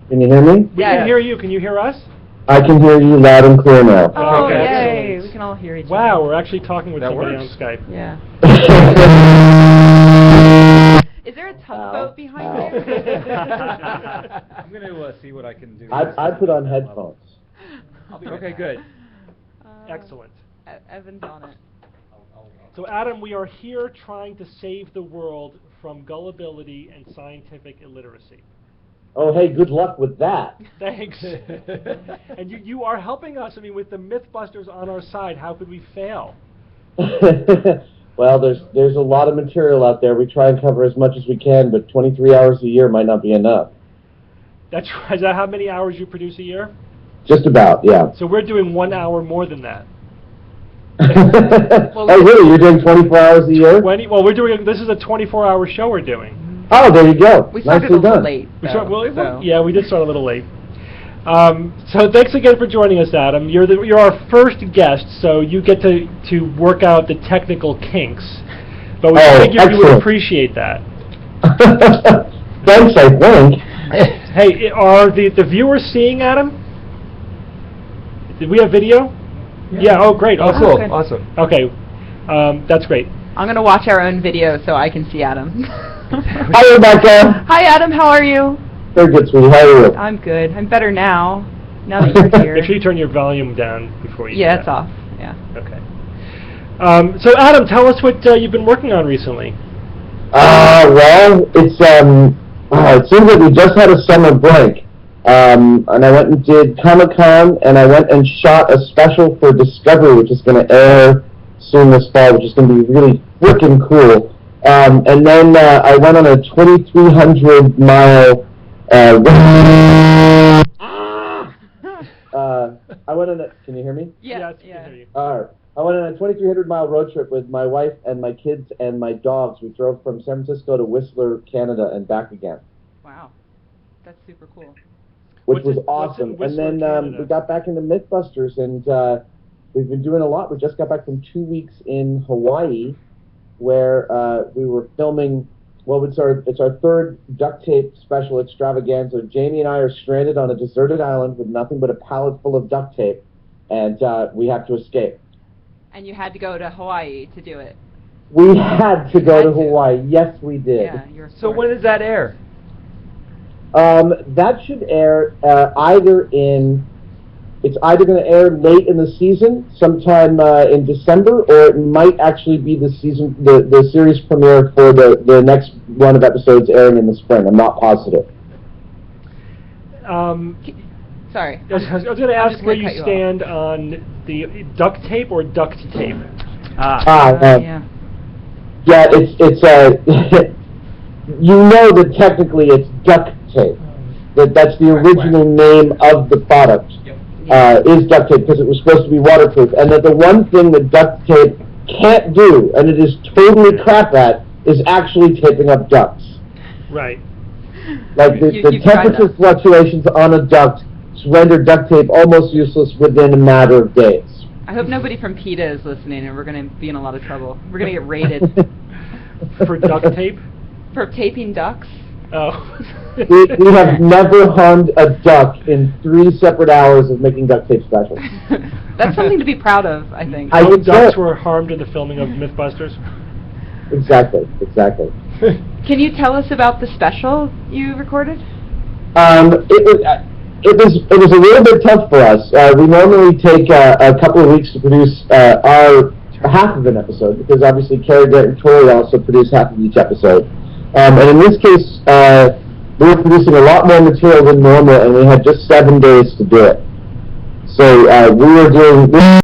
[SPEAKER 8] can you hear me?
[SPEAKER 1] We can hear you. Can you hear us?
[SPEAKER 8] I can hear you loud and clear now.
[SPEAKER 5] Oh,
[SPEAKER 1] Okay.
[SPEAKER 5] yay. We can all hear each other.
[SPEAKER 1] Wow, we're actually talking with
[SPEAKER 3] That
[SPEAKER 1] somebody
[SPEAKER 3] works.
[SPEAKER 1] on Skype.
[SPEAKER 5] Yeah. Is there a tugboat behind you?
[SPEAKER 3] I'm going to see what I can do.
[SPEAKER 8] I put on headphones.
[SPEAKER 3] Okay, good.
[SPEAKER 1] Excellent.
[SPEAKER 5] Evan's on it.
[SPEAKER 1] So Adam, we are here trying to save the world from gullibility and scientific illiteracy.
[SPEAKER 8] Oh, hey, good luck with that.
[SPEAKER 1] Thanks. And you are helping us. I mean, with the Mythbusters on our side, how could we fail?
[SPEAKER 8] Well, there's a lot of material out there. We try and cover as much as we can, but 23 hours a year might not be enough.
[SPEAKER 1] That's right. Is that how many hours you produce a year?
[SPEAKER 8] Just about, yeah.
[SPEAKER 1] So we're doing 1 hour more than that.
[SPEAKER 8] Oh, really? You're doing 24 hours a year?
[SPEAKER 1] Well, we're doing. This is a 24-hour show we're doing.
[SPEAKER 8] Oh, there you go.
[SPEAKER 5] We started
[SPEAKER 8] Nicely
[SPEAKER 5] a little
[SPEAKER 8] done.
[SPEAKER 5] late.
[SPEAKER 1] Yeah, we did start a little late. So thanks again for joining us, Adam. You're our first guest, so you get to work out the technical kinks. But we figured you would
[SPEAKER 8] excellent.
[SPEAKER 1] appreciate that.
[SPEAKER 8] Thanks, I think.
[SPEAKER 1] Hey, are the viewers seeing Adam? Did we have video? Yeah. Oh, great.
[SPEAKER 4] Oh,
[SPEAKER 1] Awesome.
[SPEAKER 4] cool.
[SPEAKER 5] good.
[SPEAKER 4] Awesome.
[SPEAKER 1] Okay. That's great.
[SPEAKER 5] I'm going to watch our own video so I can see Adam.
[SPEAKER 8] Hi, Rebecca.
[SPEAKER 5] Hi, Adam. How are you?
[SPEAKER 8] Very good, sweetie. How are you?
[SPEAKER 5] I'm good. I'm better now that you're here.
[SPEAKER 1] Make sure you turn your volume down before you.
[SPEAKER 5] Yeah,
[SPEAKER 1] do
[SPEAKER 5] it's
[SPEAKER 1] that.
[SPEAKER 5] off. Yeah.
[SPEAKER 1] Okay. So Adam, tell us what you've been working on recently.
[SPEAKER 8] Well, it seems like we just had a summer break. And I went and did Comic-Con, and I went and shot a special for Discovery, which is going to air soon this fall, which is going to be really freaking cool. And then I went on a 2,300-mile I went on a... Can you hear me?
[SPEAKER 1] Yes, we can hear you.
[SPEAKER 8] All right. I went on a 2,300-mile road trip with my wife and my kids and my dogs. We drove from San Francisco to Whistler, Canada, and back again.
[SPEAKER 5] Wow. That's super cool.
[SPEAKER 8] Which was
[SPEAKER 1] What's in
[SPEAKER 8] awesome.
[SPEAKER 1] Whistler,
[SPEAKER 8] And then
[SPEAKER 1] Canada?
[SPEAKER 8] we got back into Mythbusters, and we've been doing a lot. We just got back from 2 weeks in Hawaii, where we were filming Well, it's our third duct tape special extravaganza. Jamie and I are stranded on a deserted island with nothing but a pallet full of duct tape, and we have to escape.
[SPEAKER 5] And you had to go to Hawaii to do it.
[SPEAKER 8] We had to go
[SPEAKER 5] had
[SPEAKER 8] to
[SPEAKER 5] to.
[SPEAKER 8] Hawaii. Yes, we did.
[SPEAKER 5] Yeah, you're
[SPEAKER 4] So
[SPEAKER 5] smart.
[SPEAKER 4] when does that air?
[SPEAKER 8] That should air it's either going to air late in the season, sometime in December, or it might actually be the series premiere for the next run of episodes airing in the spring. I'm not positive.
[SPEAKER 5] Sorry.
[SPEAKER 1] I was going to
[SPEAKER 5] I'm
[SPEAKER 1] ask
[SPEAKER 5] just
[SPEAKER 1] where
[SPEAKER 5] gonna
[SPEAKER 1] you
[SPEAKER 5] cut you
[SPEAKER 1] stand on the duct tape or duct tape.
[SPEAKER 5] Yeah.
[SPEAKER 8] Yeah, it's you know that technically it's duct tape. That's the original name of the product. Is duct tape because it was supposed to be waterproof, and that the one thing that duct tape can't do, and it is totally crap at, is actually taping up ducts.
[SPEAKER 1] Right.
[SPEAKER 8] Like the temperature fluctuations on a duct render duct tape almost useless within a matter of days.
[SPEAKER 5] I hope nobody from PETA is listening, and we're going to be in a lot of trouble. We're going to get raided.
[SPEAKER 1] For duct tape?
[SPEAKER 5] For taping ducks?
[SPEAKER 1] Oh.
[SPEAKER 8] we have never harmed a duck in 3 separate hours of making duct tape specials.
[SPEAKER 5] That's something to be proud of, I think.
[SPEAKER 8] I
[SPEAKER 1] No
[SPEAKER 8] would
[SPEAKER 1] ducks
[SPEAKER 8] say-
[SPEAKER 1] were harmed in the filming of Mythbusters.
[SPEAKER 8] Exactly.
[SPEAKER 5] Can you tell us about the special you recorded?
[SPEAKER 8] It was a little bit tough for us. We normally take a couple of weeks to produce our half of an episode, because obviously Cary Grant and Tori also produce half of each episode. And in this case, we were producing a lot more material than normal, and we had just 7 days to do it. So we were doing